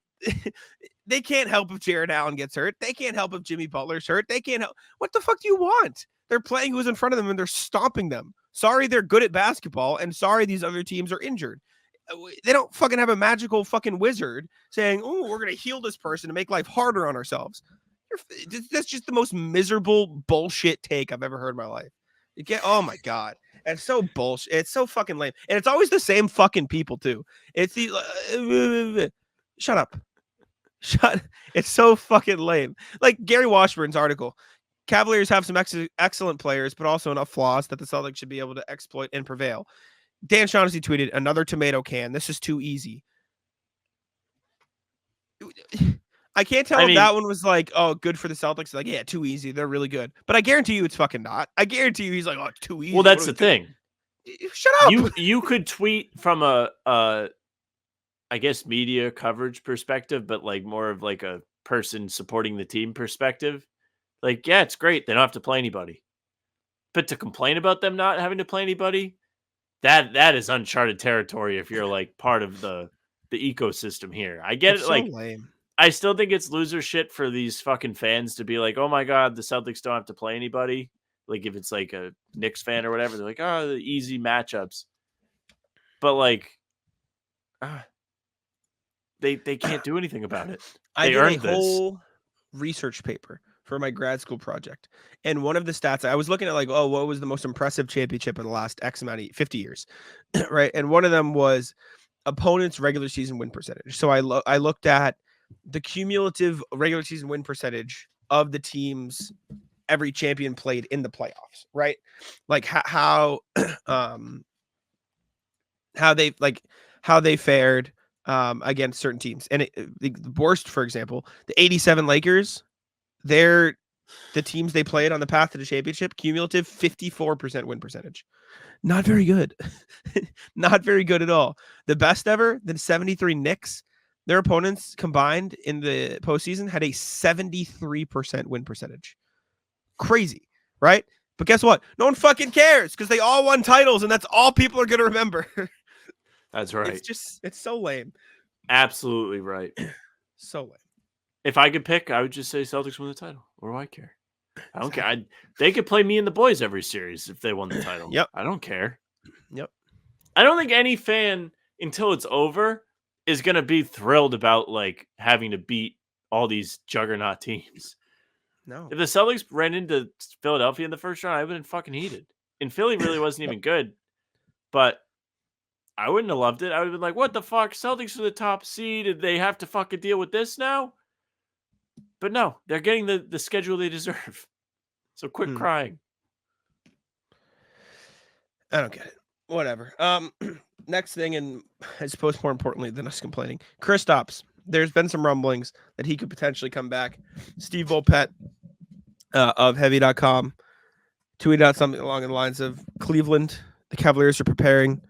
they can't help if Jared Allen gets hurt. They can't help if Jimmy Butler's hurt. They can't help. What the fuck do you want? They're playing who's in front of them and they're stomping them. Sorry, they're good at basketball, and sorry, these other teams are injured. They don't fucking have a magical fucking wizard saying, oh, we're going to heal this person to make life harder on ourselves. That's just the most miserable bullshit take I've ever heard in my life. Oh my God. It's so bullshit. It's so fucking lame. And it's always the same fucking people too. It's the, shut up. It's so fucking lame. Like Gary Washburn's article. Cavaliers have some excellent players, but also enough flaws that the Celtics should be able to exploit and prevail. Dan Shaughnessy tweeted, another tomato can. This is too easy. I can't tell if that one was like, oh, good for the Celtics. Like, yeah, too easy. They're really good. But I guarantee you it's fucking not. I guarantee you he's like, oh, it's too easy. Well, that's the thing. Shut up. You could tweet from a I guess media coverage perspective, but like more of like a person supporting the team perspective. Like, yeah, it's great. They don't have to play anybody. But to complain about them not having to play anybody, that is uncharted territory if you're like part of the ecosystem here. I get It's it. so Like, lame. I still think it's loser shit for these fucking fans to be like, oh my God, the Celtics don't have to play anybody. Like, if it's like a Knicks fan or whatever, they're like, oh, the easy matchups. But like, they can't do anything about it. I They did earned a whole research paper for my grad school project. And one of the stats, I was looking at like, oh, what was the most impressive championship in the last X amount of 50 years, right? And one of them was opponent's regular season win percentage. So I looked at the cumulative regular season win percentage of the teams every champion played in the playoffs, right? Like how they fared against certain teams. And the worst, for example, the 87 Lakers, they're the teams they played on the path to the championship, cumulative 54% win percentage. Not very good. Not very good at all. The best ever, the 73 Knicks, their opponents combined in the postseason had a 73% win percentage. Crazy, right? But guess what? No one fucking cares because they all won titles and that's all people are going to remember. That's right. It's so lame. Absolutely right. So lame. If I could pick, I would just say Celtics win the title. What do I care? I don't care. They could play me and the boys every series if they won the title. Yep. I don't care. Yep. I don't think any fan, until it's over, is going to be thrilled about like having to beat all these juggernaut teams. No. If the Celtics ran into Philadelphia in the first round, I would have been fucking heated. And Philly really wasn't even good. But I wouldn't have loved it. I would have been like, what the fuck? Celtics are the top seed. Did they have to fucking deal with this now? But no, they're getting the schedule they deserve. So quit crying. I don't get it. Whatever. Next thing, and I suppose more importantly than us complaining, Kristaps. There's been some rumblings that he could potentially come back. Steve Volpet of Heavy.com tweeted out something along the lines of Cleveland, the Cavaliers are preparing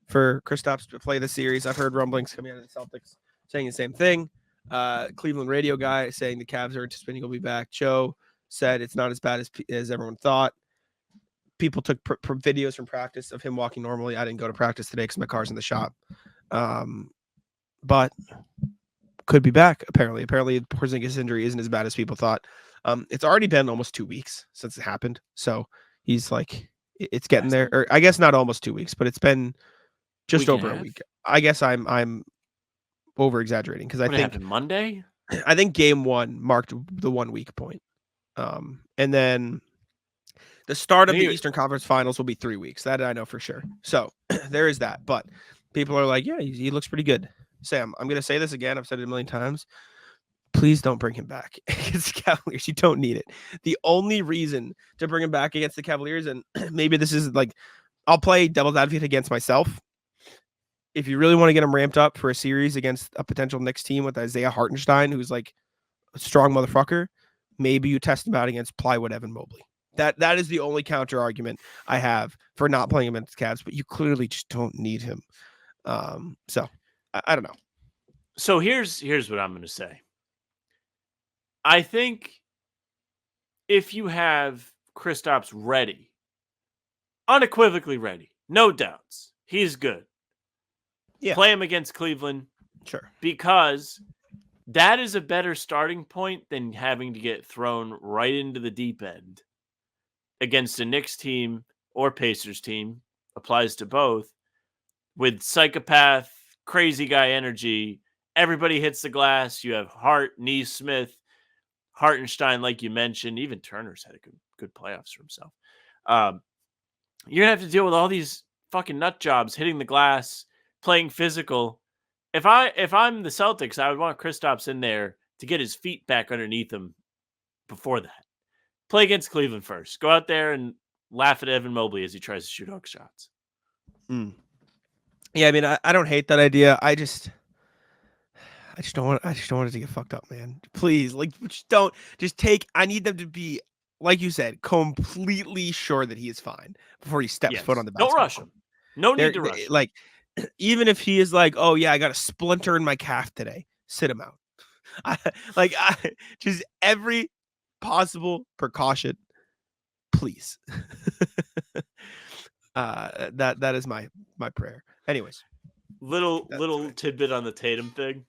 for Kristaps to play the series. I've heard rumblings coming out of the Celtics saying the same thing. Cleveland radio guy saying the Cavs are anticipating he'll be back. Joe said it's not as bad as everyone thought. People took videos from practice of him walking normally. I didn't go to practice today because my car's in the shop. But could be back, apparently. Apparently, Porzingis' injury isn't as bad as people thought. It's already been almost 2 weeks since it happened. So he's like, it's getting there. Or I guess not almost 2 weeks, but it's been just over a week. I guess I'm over exaggerating because I What think happened Monday? I think game 1 marked the 1 week point. And then the start of the Eastern Conference Finals will be 3 weeks. That I know for sure. So there is that. But people are like, yeah, he looks pretty good. Sam, I'm going to say this again. I've said it a million times. Please don't bring him back against the Cavaliers. You don't need it. The only reason to bring him back against the Cavaliers, and maybe this is like, I'll play devil's advocate against myself. If you really want to get him ramped up for a series against a potential Knicks team with Isaiah Hartenstein, who's like a strong motherfucker, maybe you test him out against Plywood Evan Mobley. That is the only counter argument I have for not playing him against the Cavs, but you clearly just don't need him. So I don't know. So here's what I'm going to say. I think if you have Kristaps ready, unequivocally ready, no doubts, he's good. Yeah. Play him against Cleveland. Sure. Because that is a better starting point than having to get thrown right into the deep end against a Knicks team or Pacers team, applies to both, with psychopath, crazy guy energy. Everybody hits the glass. You have Hart, Neesmith, Hartenstein, like you mentioned. Even Turner's had a good playoffs for himself. You're going to have to deal with all these fucking nut jobs, hitting the glass, playing physical. If I'm the Celtics, I would want Kristaps in there to get his feet back underneath him before that. Play against Cleveland first. Go out there and laugh at Evan Mobley as he tries to shoot hook shots. Yeah, I mean, I don't hate that idea. I just don't want it to get fucked up, man. Please, like, I need them to be, like you said, completely sure that he is fine before he steps foot on the basketball. Don't rush him. No need to rush him. Like, even if he is like, oh yeah, I got a splinter in my calf today, sit him out. Just every possible precaution, please. That is my prayer. Anyways, little tidbit on the Tatum thing.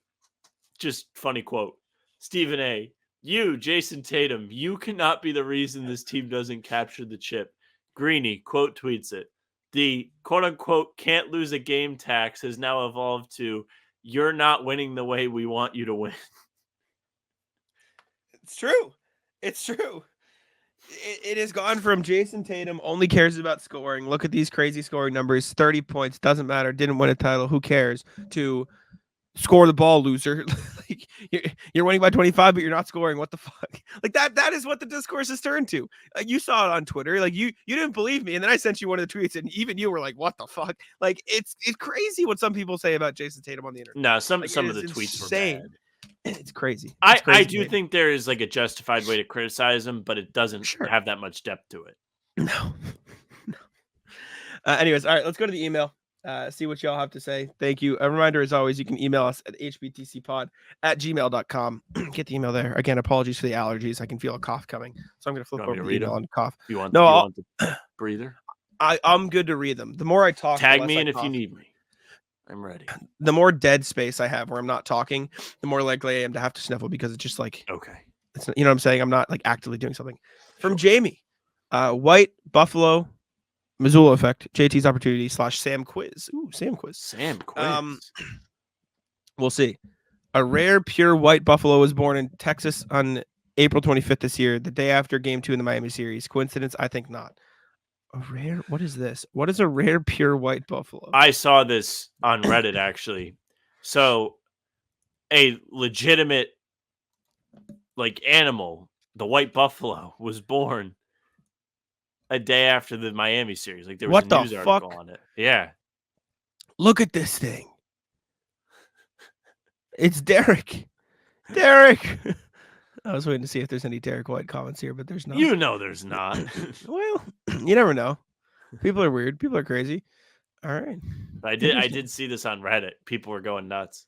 Just funny quote. Stephen A. You, Jayson Tatum, you cannot be the reason this team doesn't capture the chip. Greeny quote tweets it. The quote unquote can't lose a game tax has now evolved to you're not winning the way we want you to win. It's true. It's true. It has gone from Jayson Tatum only cares about scoring. Look at these crazy scoring numbers. 30 points. Doesn't matter. Didn't win a title. Who cares? To score the ball, loser. Like you're winning by 25, but you're not scoring. What the fuck? Like that is what the discourse has turned to. You saw it on Twitter. Like you didn't believe me. And then I sent you one of the tweets and even you were like, what the fuck? Like it's crazy what some people say about Jayson Tatum on the internet. No, some of the insane. tweets were bad. It's crazy. I do think there is like a justified way to criticize him, but it doesn't have that much depth to it. No. Anyways, all right, let's go to the email. See what y'all have to say. Thank you. A reminder, as always, you can email us at hbtcpod@gmail.com. Get the email there. Again, apologies for the allergies. I can feel a cough coming, so I'm going to flip over the email and cough. You want the breather? I'm good to read them. The more I talk, tag me in if you need me. I'm ready. The more dead space I have where I'm not talking, the more likely I am to have to sniffle because it's just like, okay. It's, you know what I'm saying? I'm not like actively doing something. From Jamie, White, Buffalo, Missoula effect, JT's opportunity / Sam quiz. Ooh, Sam quiz. Sam quiz. We'll see. A rare pure white buffalo was born in Texas on April 25th this year, the day after Game 2 in the Miami series. Coincidence? I think not. A rare? What is this? What is a rare pure white buffalo? I saw this on Reddit actually. So, a legitimate like animal, the white buffalo, was born a day after the Miami series. Like there was a news article on it. Yeah. Look at this thing. It's Derek. Derek. I was waiting to see if there's any Derek White comments here, but there's not. You know there's not. Well, you never know. People are weird. People are crazy. All right. I did see this on Reddit. People were going nuts.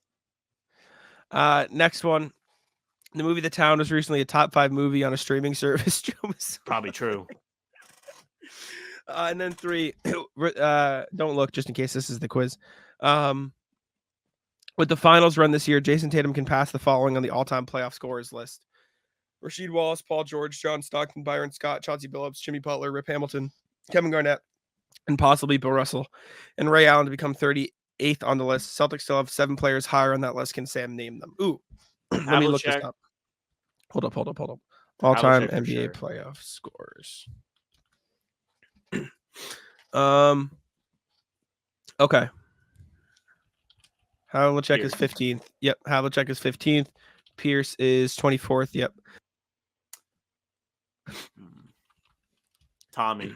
Next one. The movie The Town was recently a top 5 movie on a streaming service. Probably true. And then 3. Don't look just in case this is the quiz. With the finals run this year, Jayson Tatum can pass the following on the all-time playoff scorers list: Rasheed Wallace, Paul George, John Stockton, Byron Scott, Chauncey Billups, Jimmy Butler, Rip Hamilton, Kevin Garnett, and possibly Bill Russell and Ray Allen to become 30 8th on the list. Celtics still have 7 players higher on that list. Can Sam name them? Ooh, let me look this Havlicek. up. Hold up. All-time Havlicek for NBA sure. playoff scores. Okay. Havlicek is Pierce. 15th. Yep. Havlicek is 15th. Pierce is 24th. Yep. Tommy.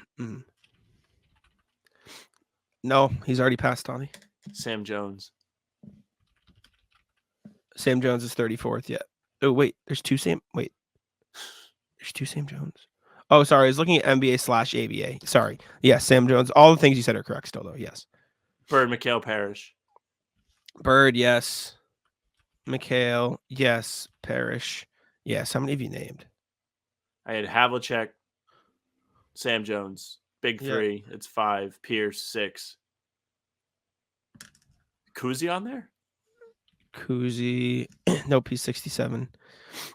No, he's already passed Tommy. Sam Jones. Sam Jones is 34th. Yeah. Oh, wait. There's two Sam. Wait. There's two Sam Jones. Oh, sorry. I was looking at NBA/ABA. Sorry. Yes, Sam Jones. All the things you said are correct still, though. Yes. Bird, Mikhail Parrish. Bird, yes. Mikhail, yes. Parrish, yes. How many have you named? I had Havlicek, Sam Jones. Big Yeah. 3. It's 5. Pierce, 6. Kuzi on there? Kuzi. Nope, he's 67.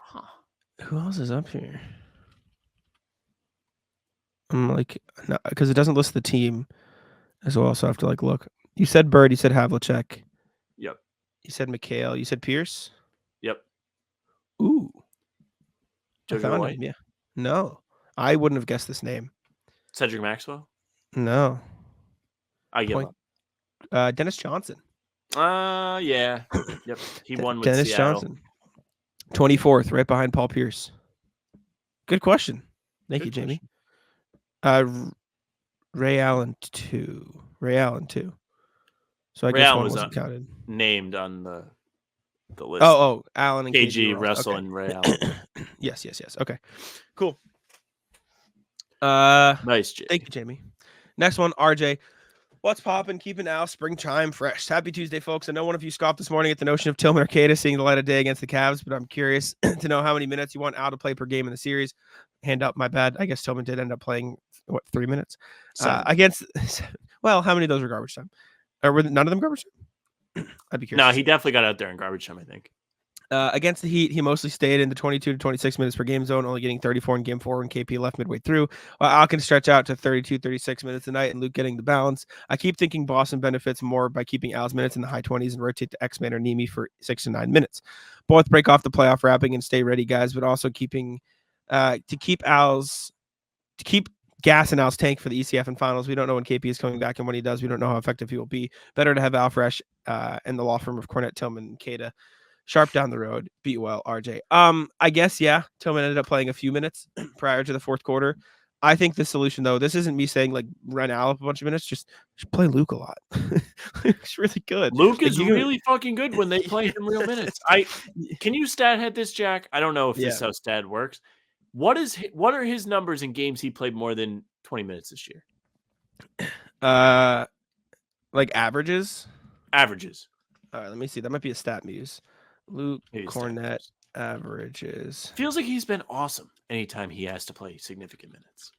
Huh. Who else is up here? I'm like, no, because it doesn't list the team as well, so I have to like look. You said Bird, you said Havlicek. Yep. You said Mikhail, you said Pierce? Yep. Ooh. I Jojo found White. him, yeah. No. I wouldn't have guessed this name. Cedric Maxwell. No. I give Point. up. Dennis Johnson. Yeah. Yep. He won with Dennis Seattle. Johnson. 24th, right behind Paul Pierce. Good question. Thank Good you, Jamie. question. Ray Allen 2. So I Ray guess Allen one was wasn't counted. Named on the list. Oh, Allen and KG, were on. Russell, Okay. and Ray Allen. Yes. Okay. Cool. Nice, Jay. Thank you, Jamie. Next one, RJ. What's poppin'? Keeping Al spring chime fresh. Happy Tuesday, folks. I know one of you scoffed this morning at the notion of Tillman Arcata seeing the light of day against the Cavs, but I'm curious to know how many minutes you want Al to play per game in the series. Hand up, my bad. I guess Tillman did end up playing, 3 minutes? Against, well, how many of those were garbage time? Or were none of them garbage time? I'd be curious. No, he definitely got out there in garbage time, I think. Against the Heat, he mostly stayed in the 22 to 26 minutes per game zone, only getting 34 in game 4 when KP left midway through. Al can stretch out to 32, 36 minutes a night and Luke getting the balance. I keep thinking Boston benefits more by keeping Al's minutes in the high 20s and rotate to X-Man or Nemi for 6 to 9 minutes. Both break off the playoff wrapping and stay ready, guys, but also keeping to keep gas in Al's tank for the ECF and finals. We don't know when KP is coming back, and when he does, we don't know how effective he will be. Better to have Al fresh and the law firm of Cornette, Tillman, and Cada. Sharp down the road. Be well, RJ. I guess, yeah, Tillman ended up playing a few minutes prior to the fourth quarter. I think the solution, though, this isn't me saying like run Al a bunch of minutes, just play Luke a lot. It's really good. Luke is really fucking good when they play him real minutes. Can you stat head this, Jack? I don't know if this is how stat works. What are his numbers in games he played more than 20 minutes this year? Like averages? Averages. All right, let me see. That might be a stat muse. Luke Cornette averages. Feels like he's been awesome anytime he has to play significant minutes.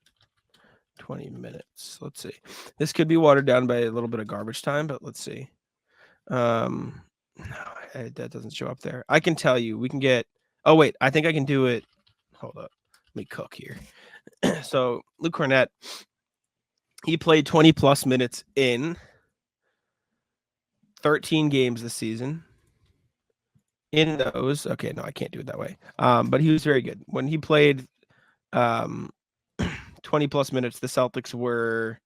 20 minutes. Let's see. This could be watered down by a little bit of garbage time, but let's see. No, that doesn't show up there. I can tell you. We can get. Oh wait, I think I can do it. Hold up. Let me cook here. So Luke Cornette, he played 20 plus minutes in 13 games this season. In those, okay, no, I can't do it that way. But he was very good. When he played 20 plus minutes, the Celtics were,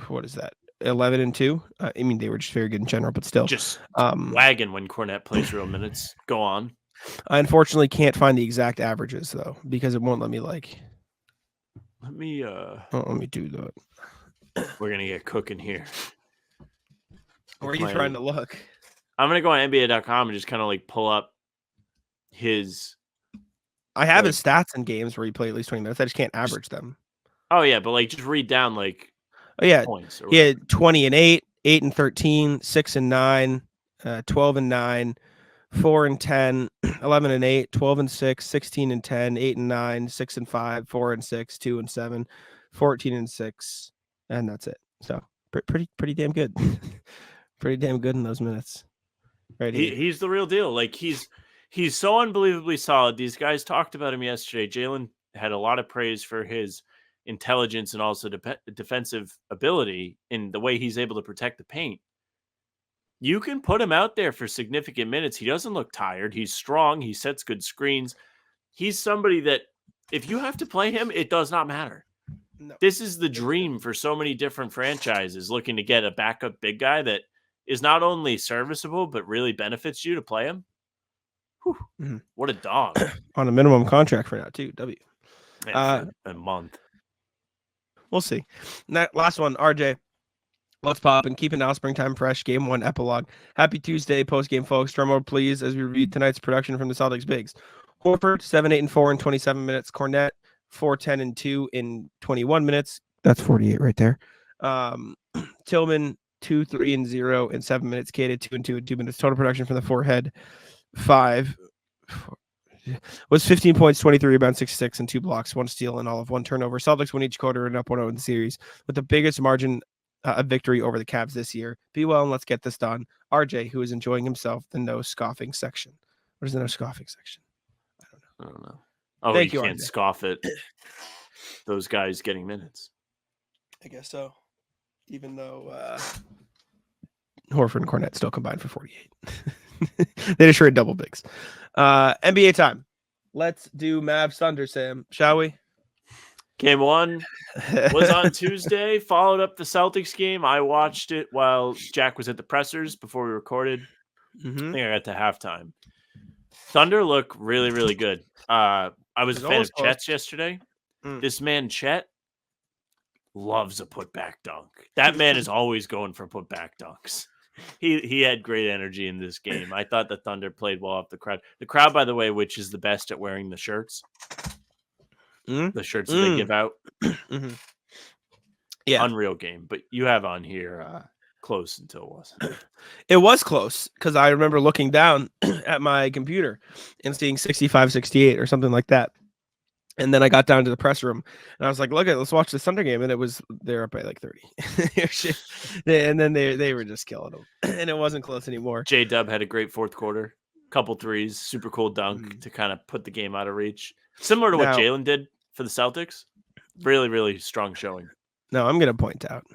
what is that, 11-2? I mean, they were just very good in general, but still. Just wagging when Cornette plays real minutes. Go on. I unfortunately can't find the exact averages, though, because it won't let me, like. Let me do that. We're going to get cooking here. Where are you trying to look? I'm going to go on NBA.com and just kind of like pull up his. I have his stats in games where he played at least 20 minutes. I just can't average them. Oh, yeah. But like just read down like. Oh, yeah. Points he had 20-8, 8-13, 6-9, 12-9, 4-10, 11-8, 12-6, 16-10, 8-9, 6-5, 4-6, 2-7, 14-6, and that's it. So pretty damn good. Pretty damn good in those minutes. Right. He's the real deal. Like he's so unbelievably solid. These guys talked about him yesterday. Jalen had a lot of praise for his intelligence and also defensive ability in the way he's able to protect the paint, you can put him out there for significant minutes. He doesn't look tired. He's strong. He sets good screens. He's somebody that if you have to play him, it does not matter. No. This is the dream for so many different franchises looking to get a backup big guy that is not only serviceable, but really benefits you to play him. Whew, what a dog. On a minimum contract for now, too. W. Man, for a month. We'll see. Last one, RJ. Let's pop and keep it now. Springtime fresh. Game 1 epilogue. Happy Tuesday, post-game, folks. Drum roll, please, as we review tonight's production from the Celtics bigs. Horford, 7-8-4 in 27 minutes. Cornette, 4-10-2 in 21 minutes. That's 48 right there. Tillman, 2-3-0 in 7 minutes. Cated, 2-2 in 2 minutes. Total production from the forehead, 5. Was 15 points, 23 rebounds, 6 and 2 blocks, 1 steal, and all of 1 turnover. Celtics win each quarter and up 1-0 in the series with the biggest margin of victory over the Cavs this year. Be well and let's get this done. RJ, who is enjoying himself, the no scoffing section. What is the no scoffing section? I don't know. Oh, Thank you you, can't RJ. scoff at those guys getting minutes. I guess so. Even though Horford and Cornette still combined for 48. They just shred double bigs. NBA time. Let's do Mavs-Thunder, Sam, shall we? Game 1 was on Tuesday, followed up the Celtics game. I watched it while Jack was at the pressers before we recorded. I think I got to halftime. Thunder look really, really good. I was a fan of Chet's yesterday. This man, Chet, loves a putback dunk. That man is always going for putback dunks. He had great energy in this game. I thought the Thunder played well off the crowd. The crowd, by the way, which is the best at wearing the shirts. The shirts that they give out. Yeah. Unreal game. But you have on here close until it wasn't. It was close because I remember looking down at my computer and seeing 65-68 or something like that. And then I got down to the press room and I was like, let's watch the Thunder game. And they're up by like 30. And then they were just killing them. And it wasn't close anymore. J-Dub had a great fourth quarter. Couple threes, super cool dunk to kind of put the game out of reach. Similar to what Jalen did for the Celtics. Really, really strong showing. Now I'm going to point out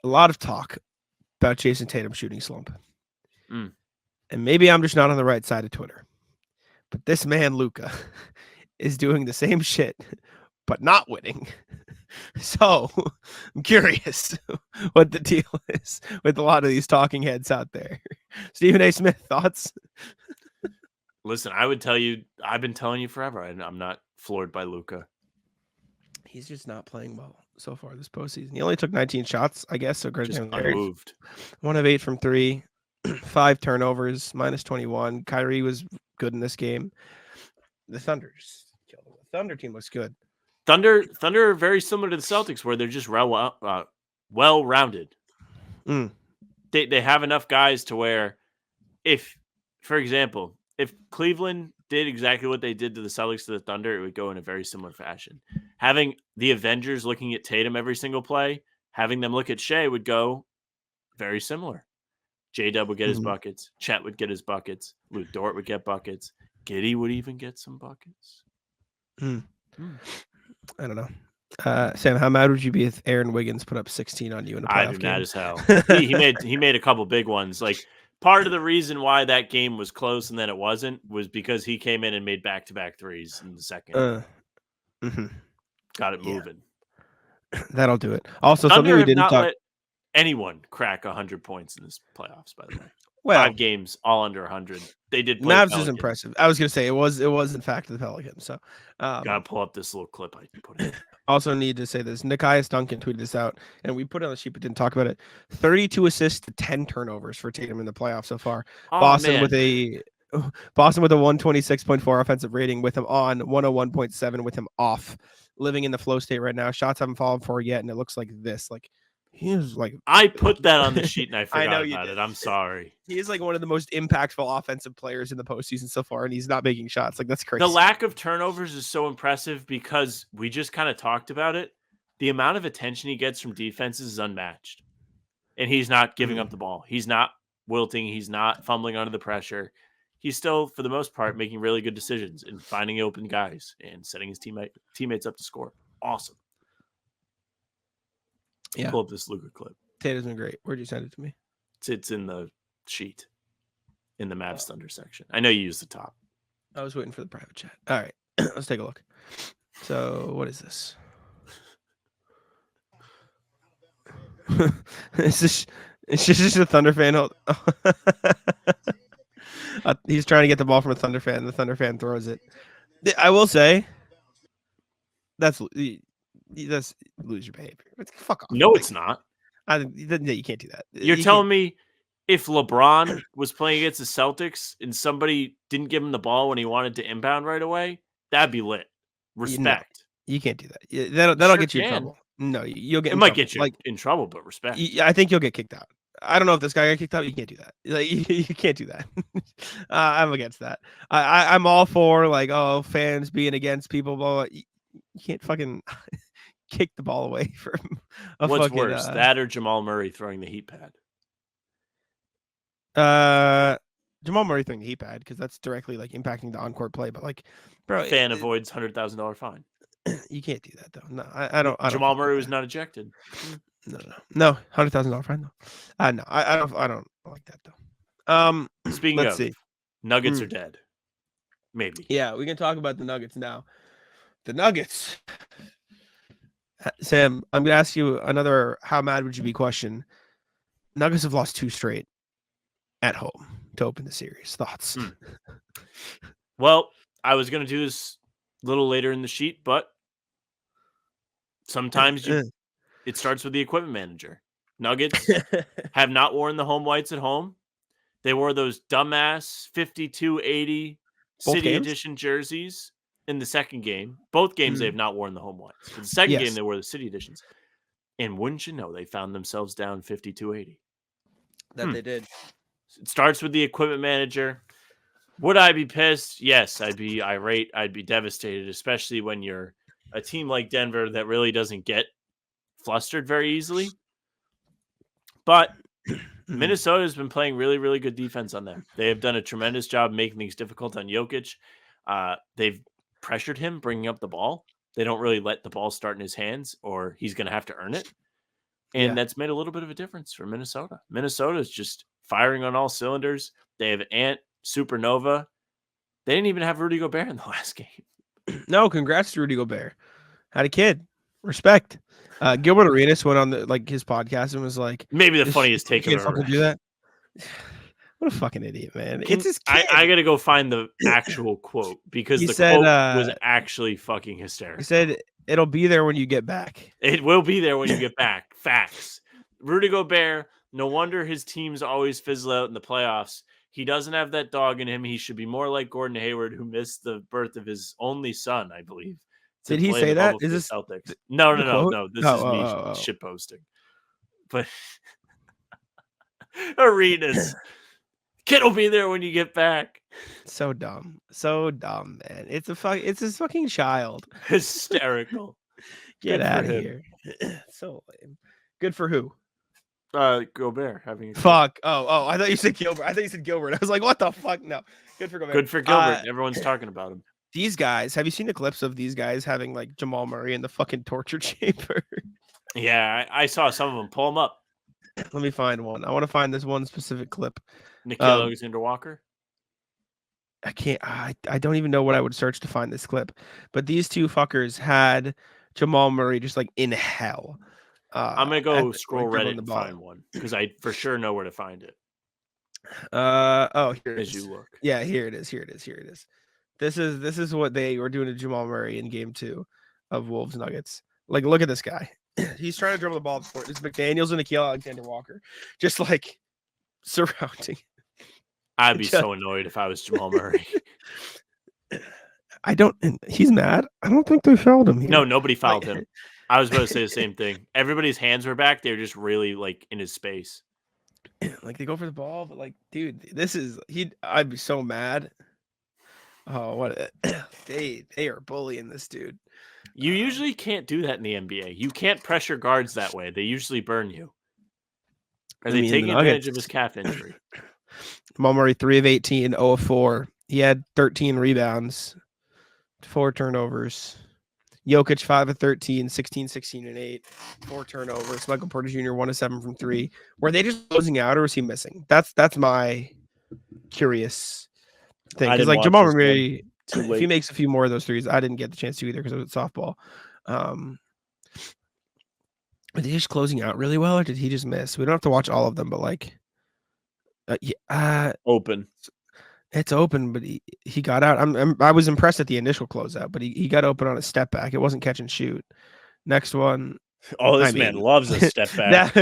a lot of talk about Jayson Tatum shooting slump. And maybe I'm just not on the right side of Twitter. But this man, Luka, is doing the same shit, but not winning. So I'm curious what the deal is with a lot of these talking heads out there. Stephen A. Smith, thoughts? Listen, I would tell you, I've been telling you forever, I'm not floored by Luka. He's just not playing well so far this postseason. He only took 19 shots, I guess. So just unmoved. 1 of 8 from 3, 5 turnovers, minus 21. Kyrie was good in this game. The Thunder just killed him. The Thunder team looks good. Thunder are very similar to the Celtics, where they're just well-rounded. They have enough guys to where, if, for example, if Cleveland did exactly what they did to the Celtics to the Thunder, it would go in a very similar fashion. Having the Avengers looking at Tatum every single play, having them look at Shea would go very similar. J-Dub would get his buckets. Chet would get his buckets. Luke Dort would get buckets. Giddey would even get some buckets. I don't know. Sam, how mad would you be if Aaron Wiggins put up 16 on you in a playoff I'd be game? mad as hell. he made a couple big ones. Like, part of the reason why that game was close and then it wasn't was because he came in and made back-to-back threes in the second. Got it moving. Yeah. That'll do it. Also, Thunder something we have didn't not talk. let anyone crack 100 points in this playoffs, by the way. Well, 5 games, all under 100. They did play Mavs Pelicans. is impressive. I was going to say it was in fact the Pelicans. So, gotta pull up this little clip I put in. Also need to say this. Nikias Duncan tweeted this out, and we put it on the sheet but didn't talk about it. 32 assists to 10 turnovers for Tatum in the playoffs so far. Oh, Boston with a 126.4 offensive rating with him on, 101.7 with him off. Living in the flow state right now. Shots haven't fallen for yet, and it looks like this. Like he is like I put that on the sheet and I forgot know you about did. it. I'm sorry. He is like one of the most impactful offensive players in the postseason so far, and he's not making shots. Like that's crazy. The lack of turnovers is so impressive because we just kind of talked about it. The amount of attention he gets from defenses is unmatched. And he's not giving up the ball. He's not wilting. He's not fumbling under the pressure. he's still, for the most part, making really good decisions and finding open guys and setting his teammates up to score. Awesome. Yeah. Pull up this Luka clip. Tatum's been great. Where'd you send it to me? It's in the sheet in the Mavs-Thunder section. I know you use the top. I was waiting for the private chat. All right. Let's take a look. So what is this? It's just a Thunder fan. He's trying to get the ball from a Thunder fan. The Thunder fan throws it. I will say that's lose your behavior. Fuck off. No, it's not. You can't do that. You're telling me if LeBron was playing against the Celtics and somebody didn't give him the ball when he wanted to inbound right away, that'd be lit. Respect. No, you can't do that. That'll Sure get you in can. trouble. No, you'll get. It might get you in trouble, but respect. I think you'll get kicked out. I don't know if this guy got kicked out. You can't do that. Like you can't do that. I'm against that. I'm all for like fans being against people. Blah, blah. You can't fucking kick the ball away from. What's worse, that or Jamal Murray throwing the heat pad? Jamal Murray throwing the heat pad because that's directly like impacting the on-court play. But like, bro, fan avoids $100,000 fine. You can't do that though. No, I don't. Jamal Murray was not ejected. No, $100,000 fine though. No, I don't like that though. Speaking let's of, see. Nuggets are dead. Maybe. Yeah, we can talk about the Nuggets now. The Nuggets. Sam, I'm gonna ask you another "How mad would you be?" question. Nuggets have lost 2 straight at home to open the series. Thoughts? Well, I was gonna do this a little later in the sheet, but sometimes it starts with the equipment manager. Nuggets have not worn the home whites at home. They wore those dumbass 52-80 City Edition jerseys in the second game. Both games they have not worn the home whites. For the second game, they wore the City Editions. And wouldn't you know, they found themselves down 52-80. That they did. It starts with the equipment manager. Would I be pissed? Yes, I'd be irate. I'd be devastated, especially when you're a team like Denver that really doesn't get flustered very easily. But Minnesota has been playing really, really good defense on them. They have done a tremendous job making things difficult on Jokic. They've pressured him, bringing up the ball. They don't really let the ball start in his hands, or he's going to have to earn it. And that's made a little bit of a difference for Minnesota. Minnesota is just firing on all cylinders. They have Ant, Supernova. They didn't even have Rudy Gobert in the last game. No, congrats to Rudy Gobert. Had a kid. Respect. Gilbert Arenas went on his podcast and was like, maybe the funniest take of ever. Do that. What a fucking idiot, man! It's his kid. I gotta go find the actual quote because quote was actually fucking hysterical. He said, "It'll be there when you get back." It will be there when you get back. Facts. Rudy Gobert. No wonder his teams always fizzle out in the playoffs. He doesn't have that dog in him. He should be more like Gordon Hayward, who missed the birth of his only son, I believe. Did he say that? Is this Celtics? No. This is me shitposting. But Arenas, kid will be there when you get back. So dumb, man. It's his fucking child. Hysterical. Get out of here. So lame. Good for who? Gobert having a fuck. Oh, I thought you said Gilbert. I was like, what the fuck? No. Good for Gobert. Good for Gilbert. Everyone's talking about him. These guys, have you seen the clips of these guys having like Jamal Murray in the fucking torture chamber? Yeah, I saw some of them. Pull them up. Let me find one. I want to find this one specific clip. Nikhil Alexander-Walker? I can't. I don't even know what I would search to find this clip. But these two fuckers had Jamal Murray just like in hell. I'm going to go scroll Reddit and find one because I for sure know where to find it. Here it is. As you look. Yeah, here it is. This is what they were doing to Jamal Murray in game 2 of Wolves Nuggets. Like, look at this guy. He's trying to dribble the ball up the court. It's McDaniels and Nikhil Alexander-Walker just like surrounding. I'd be so annoyed if I was Jamal Murray. He's mad. I don't think they fouled him here. No, nobody fouled him. I was about to say the same thing. Everybody's hands were back. They were just really like in his space. Like they go for the ball, but like, dude, I'd be so mad. Oh, what they are bullying this dude. You usually can't do that in the NBA. You can't pressure guards that way. They usually burn you. Are they taking advantage of his calf injury? Jamal Murray, 3 of 18, 0 of 4. He had 13 rebounds, 4 turnovers. Jokic, 5 of 13, 16, 16, and 8, 4 turnovers. Michael Porter Jr., 1 of 7 from 3. Were they just closing out, or was he missing? That's my curious thing. Because like Jamal Murray, if he makes a few more of those threes, I didn't get the chance to either because it was softball. Are they just closing out really well, or did he just miss? We don't have to watch all of them, but like, open. It's open, but he got out. I was impressed at the initial closeout, but he got open on a step back. It wasn't catch and shoot. Next one. Oh, this man loves a step back.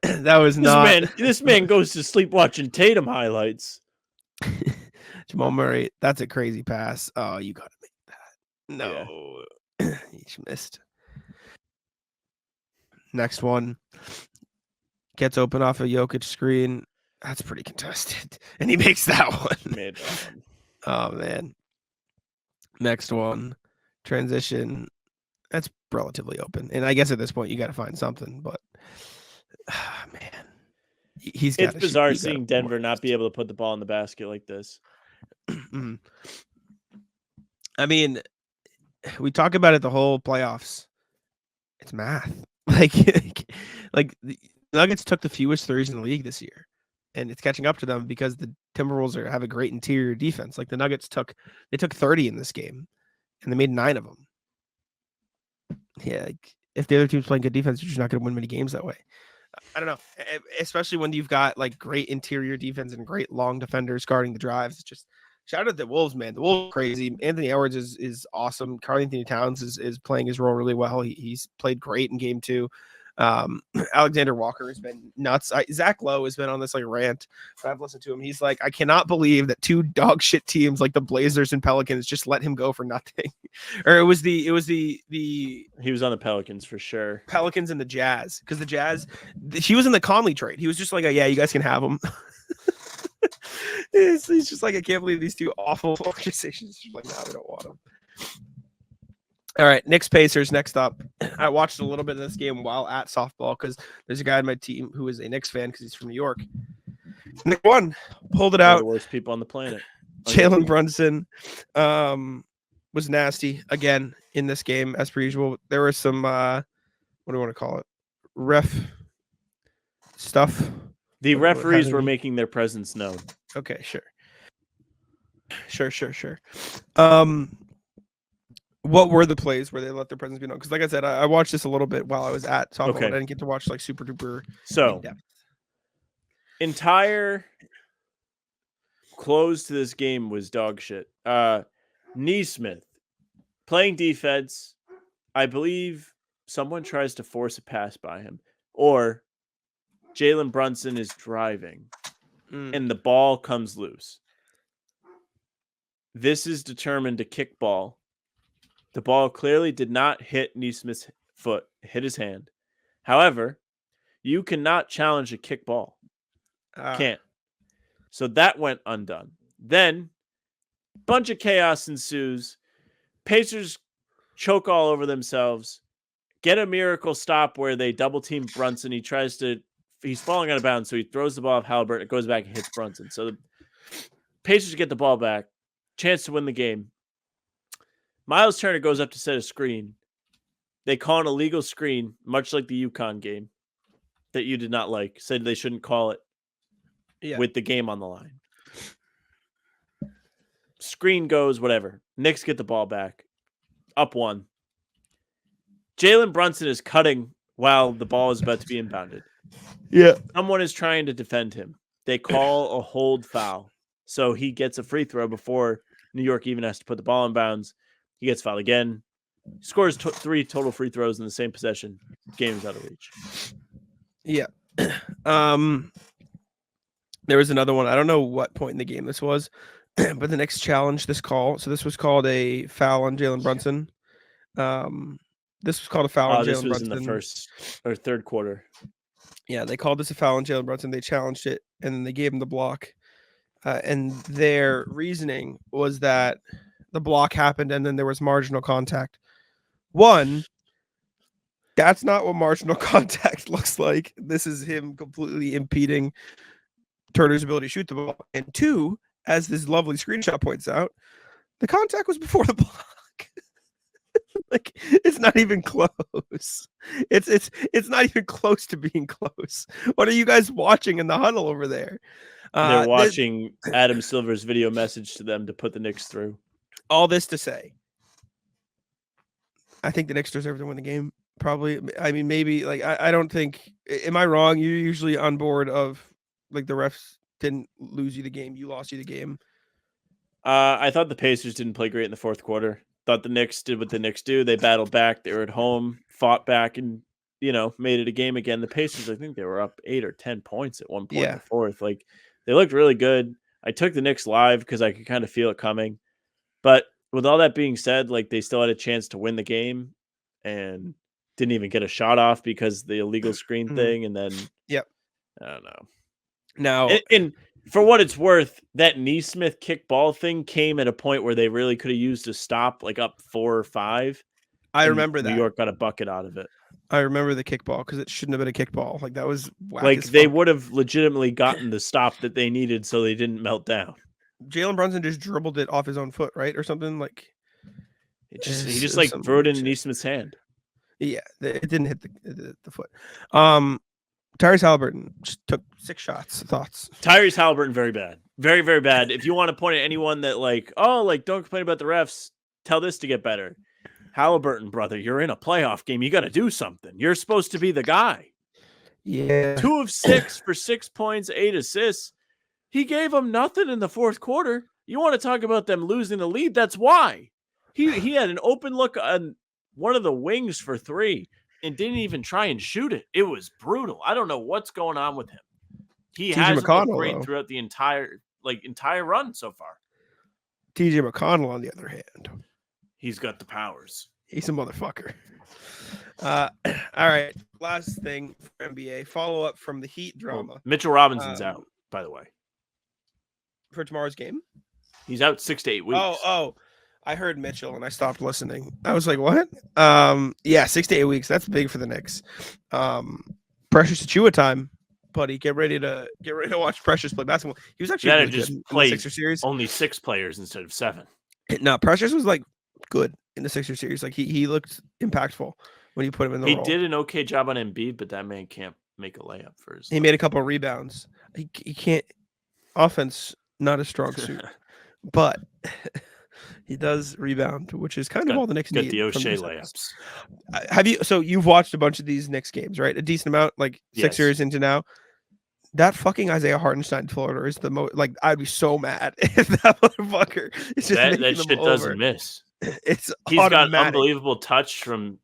that was not. This man goes to sleep watching Tatum highlights. Jamal Murray, that's a crazy pass. Oh, you gotta make that. No, he missed. Next one gets open off a Jokic screen. That's pretty contested, and he makes that one. Oh man. Next one, transition. That's relatively open, and I guess at this point you got to find something. But man, it's bizarre seeing Denver not be able to put the ball in the basket like this. I mean, we talk about it the whole playoffs. It's math. Like the Nuggets took the fewest threes in the league this year, and it's catching up to them because the Timberwolves have a great interior defense. Like the Nuggets took 30 in this game, and they made 9 of them. Yeah, like, if the other team's playing good defense, you're just not going to win many games that way. I don't know, especially when you've got like great interior defense and great long defenders guarding the drives. It's just shout out the Wolves, man. The Wolves are crazy. Anthony Edwards is awesome. Karl-Anthony Towns is playing his role really well. He's played great in game 2. Alexander Walker has been nuts. Zach Lowe has been on this like rant, but I've listened to him. He's like, I cannot believe that 2 dog shit teams like the Blazers and Pelicans just let him go for nothing. Or it was the he was on the Pelicans for sure. Pelicans and the Jazz, because the Jazz, he was in the Conley trade. He was just like, oh, yeah, you guys can have him. He's just like, I can't believe these 2 awful organizations just like, no, we don't want him. All right, Knicks-Pacers next up. I watched a little bit of this game while at softball because there's a guy on my team who is a Knicks fan because he's from New York. Nick won, pulled it out. The worst people on the planet. Jalen Brunson was nasty again in this game as per usual. There was some what do you want to call it? Ref stuff. The referees were making their presence known. Okay, sure. What were the plays where they let their presence be known? Because like I said, I watched this a little bit while I was at softball. Okay. I didn't get to watch like super duper. So entire close to this game was dog shit. Neesmith playing defense. I believe someone tries to force a pass by him, or Jalen Brunson is driving and the ball comes loose. This is determined a kickball. The ball clearly did not hit Neesmith's foot, it hit his hand. However, you cannot challenge a kickball. Can't. So that went undone. Then, bunch of chaos ensues. Pacers choke all over themselves. Get a miracle stop where they double team Brunson. He's falling out of bounds, so he throws the ball off Halliburton. It goes back and hits Brunson. So the Pacers get the ball back. Chance to win the game. Miles Turner goes up to set a screen. They call an illegal screen, much like the UConn game that you did not like. Said they shouldn't call it with the game on the line. Screen goes, whatever. Knicks get the ball back. Up 1. Jalen Brunson is cutting while the ball is about to be inbounded. Yeah. Someone is trying to defend him. They call a hold foul. So he gets a free throw before New York even has to put the ball in bounds. He gets fouled again. Scores 3 total free throws in the same possession. Game is out of reach. Yeah. There was another one. I don't know what point in the game this was, but the Knicks challenged this call. So this was called a foul on Jalen Brunson. This was called a foul on Jalen Brunson. This was in the first or third quarter. Yeah, they called this a foul on Jalen Brunson. They challenged it, and then they gave him the block. And their reasoning was that the block happened and then there was marginal contact. One, that's not what marginal contact looks like. This is him completely impeding Turner's ability to shoot the ball. And 2, as this lovely screenshot points out, the contact was before the block. Like, it's not even close. It's not even close to being close. What are you guys watching in the huddle over there? They're watching Adam Silver's video message to them to put the Knicks through. All this to say, I think the Knicks deserve to win the game. Probably. I mean, maybe. Like, I don't think. Am I wrong? You're usually on board of like the refs didn't lose you the game. You lost you the game. I thought the Pacers didn't play great in the fourth quarter. Thought the Knicks did what the Knicks do. They battled back. They were at home, fought back, and made it a game again. The Pacers, I think they were up 8 or 10 points at one point in the fourth. Like, they looked really good. I took the Knicks live because I could kind of feel it coming. But with all that being said, like, they still had a chance to win the game and didn't even get a shot off because the illegal screen thing. And then, I don't know. Now, and for what it's worth, that Neesmith kickball thing came at a point where they really could have used a stop, like up 4 or 5. I remember that New York got a bucket out of it. I remember the kickball because it shouldn't have been a kickball. Like, that was whack like as they fuck. would have legitimately gotten the stop that they needed so they didn't melt down. Jalen Brunson just dribbled it off his own foot, right, or something like. He just like threw it in Neesmith's hand. Yeah, it didn't hit the foot. Tyrese Halliburton just took 6 shots. Thoughts? Tyrese Halliburton, very bad. Very, very bad. If you want to point at anyone that don't complain about the refs, tell this to get better. Halliburton, brother, you're in a playoff game. You got to do something. You're supposed to be the guy. Yeah. 2 of 6 for 6 points, 8 assists. He gave them nothing in the fourth quarter. You want to talk about them losing the lead? That's why. He had an open look on one of the wings for 3. And didn't even try and shoot it. It was brutal. I don't know what's going on with him. He hasn't looked great throughout the entire run so far. TJ McConnell, on the other hand, he's got the powers. He's a motherfucker. All right. Last thing for NBA. Follow up from the Heat drama. Well, Mitchell Robinson's out, by the way. For tomorrow's game? He's out 6 to 8 weeks. Oh. I heard Mitchell and I stopped listening. I was like, what? 6 to 8 weeks. That's big for the Knicks. Precious Achua time, buddy. Get ready to watch Precious play basketball. He was actually really just good played in the Sixer series. Only 6 players instead of 7. No, Precious was like good in the Sixer series. Like he looked impactful when you put him in the role. He did an okay job on Embiid, but that man can't make a layup for his. He made a couple of rebounds. He can't offense, not a strong suit, but he does rebound, which is kind of all the Knicks need. Got the O'Shea layups. Have you? So you've watched a bunch of these Knicks games, right? A decent amount, like 6 years into now. That fucking Isaiah Hartenstein floater is the most. Like, I'd be so mad if that motherfucker is just that shit doesn't miss. He's got unbelievable touch from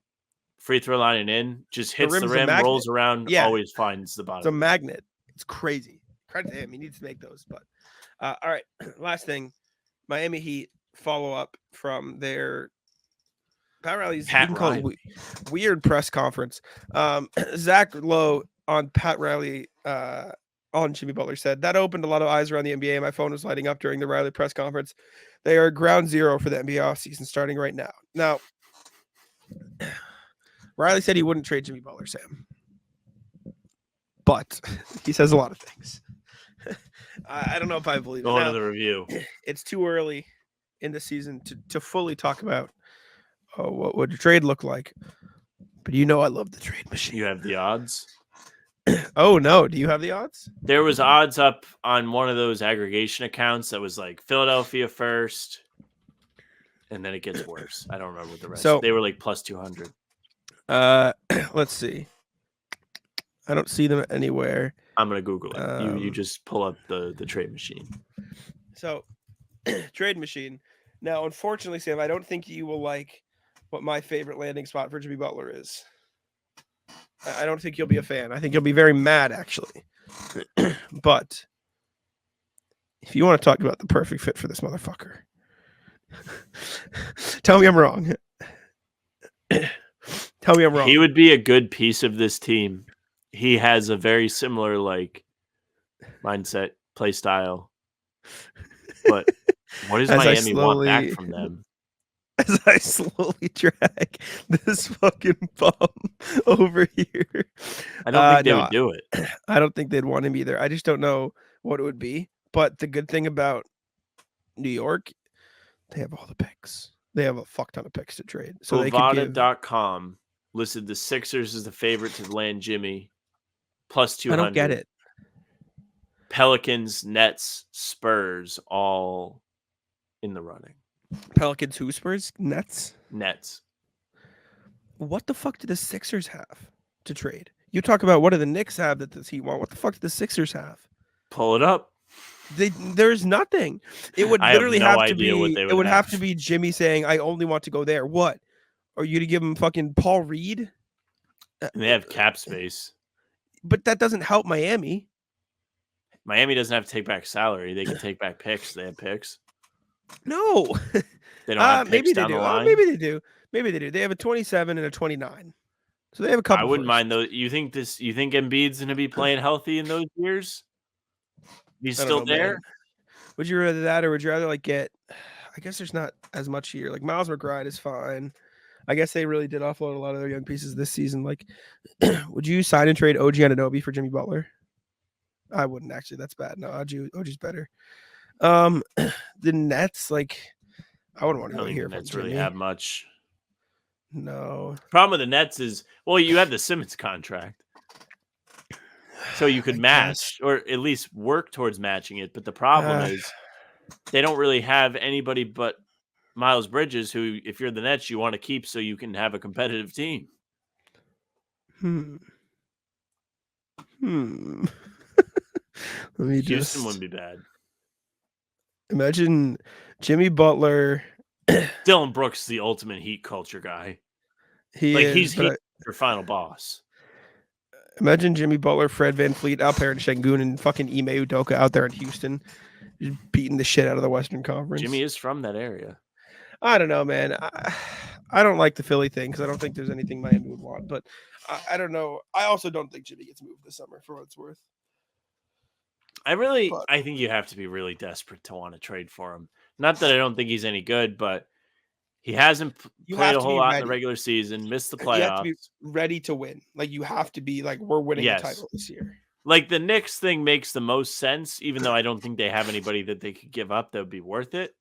free throw line and in. Just hits the rim, rolls around, always finds the bottom. It's a magnet. It's crazy. Credit to him. He needs to make those. But all right, last thing, Miami Heat follow up from their Pat Riley's weird press conference. Zach Lowe on Pat Riley on Jimmy Butler said that opened a lot of eyes around the NBA. My phone was lighting up during the Riley press conference. They are ground zero for the NBA offseason starting right now. Now, Riley said he wouldn't trade Jimmy Butler, Sam, but he says a lot of things. I don't know if I believe it. Go into the review. It's too early in the season to fully talk about what would a trade look like. But I love the trade machine. You have the odds? Oh, no. Do you have the odds? There was odds up on one of those aggregation accounts that was like Philadelphia first, and then it gets worse. I don't remember what the rest. So they were like plus 200. Let's see. I don't see them anywhere. I'm gonna Google it. You just pull up the trade machine. So, trade machine. Now, unfortunately, Sam, I don't think you will like what my favorite landing spot for Jimmy Butler is. I don't think you'll be a fan. I think you'll be very mad, actually. But if you want to talk about the perfect fit for this motherfucker, tell me I'm wrong. Tell me I'm wrong. He would be a good piece of this team. He has a very similar mindset, play style. But what does Miami want back from them? As I slowly drag this fucking bum over here. I don't think they would do it. I don't think they'd want him either. I just don't know what it would be. But the good thing about New York, they have all the picks. They have a fuck ton of picks to trade. So they could give. Bovada.com listed the Sixers as the favorite to land Jimmy, plus 200. I don't get it. Pelicans, Nets, Spurs, all in the running. Pelicans, who, Spurs, Nets? Nets. What the fuck do the Sixers have to trade? You talk about what do the Knicks have that the Heat want. What the fuck do the Sixers have? Pull it up. There's nothing. It would I literally have no have to idea be. what they It would would have to have. be Jimmy saying, "I only want to go there." What? Are you to give him fucking Paul Reed? And they have cap space. But that doesn't help Miami. Miami doesn't have to take back salary. They can take back picks. They have picks. No. They don't have picks maybe they down do. the line. Maybe they do. Maybe they do. They have a 27 and a 29. So they have a couple. I wouldn't firsts. mind those. You think Embiid's going to be playing healthy in those years? He's I don't still know, there? man. Would you rather that, or would you rather like get? I guess there's not as much here. Like Miles McBride is fine. I guess they really did offload a lot of their young pieces this season. Like, would you sign and trade OG Anunoby for Jimmy Butler? I wouldn't actually. That's bad. No, OG's better. The Nets, like, I wouldn't want I to don't go think here the from Nets Jimmy. really have much. No. Problem with the Nets is, well, you have the Simmons contract. So you could match or at least work towards matching it. But the problem is they don't really have anybody but Miles Bridges, who, if you're the Nets, you want to keep so you can have a competitive team. Let me Houston wouldn't be bad. Imagine Jimmy Butler. Dylan Brooks, the ultimate Heat culture guy. He's your final boss. Imagine Jimmy Butler, Fred VanVleet out there in Şengün, and fucking Ime Udoka out there in Houston, just beating the shit out of the Western Conference. Jimmy is from that area. I don't know, man. I don't like the Philly thing because I don't think there's anything Miami would want. But I don't know. I also don't think Jimmy gets moved this summer, for what it's worth. I think you have to be really desperate to want to trade for him. Not that I don't think he's any good, but he hasn't played a whole lot in the regular season, missed the playoffs. You have to be ready to win. Like, you have to be like, we're winning the title this year. Like, the Knicks thing makes the most sense, even though I don't think they have anybody that they could give up that would be worth it.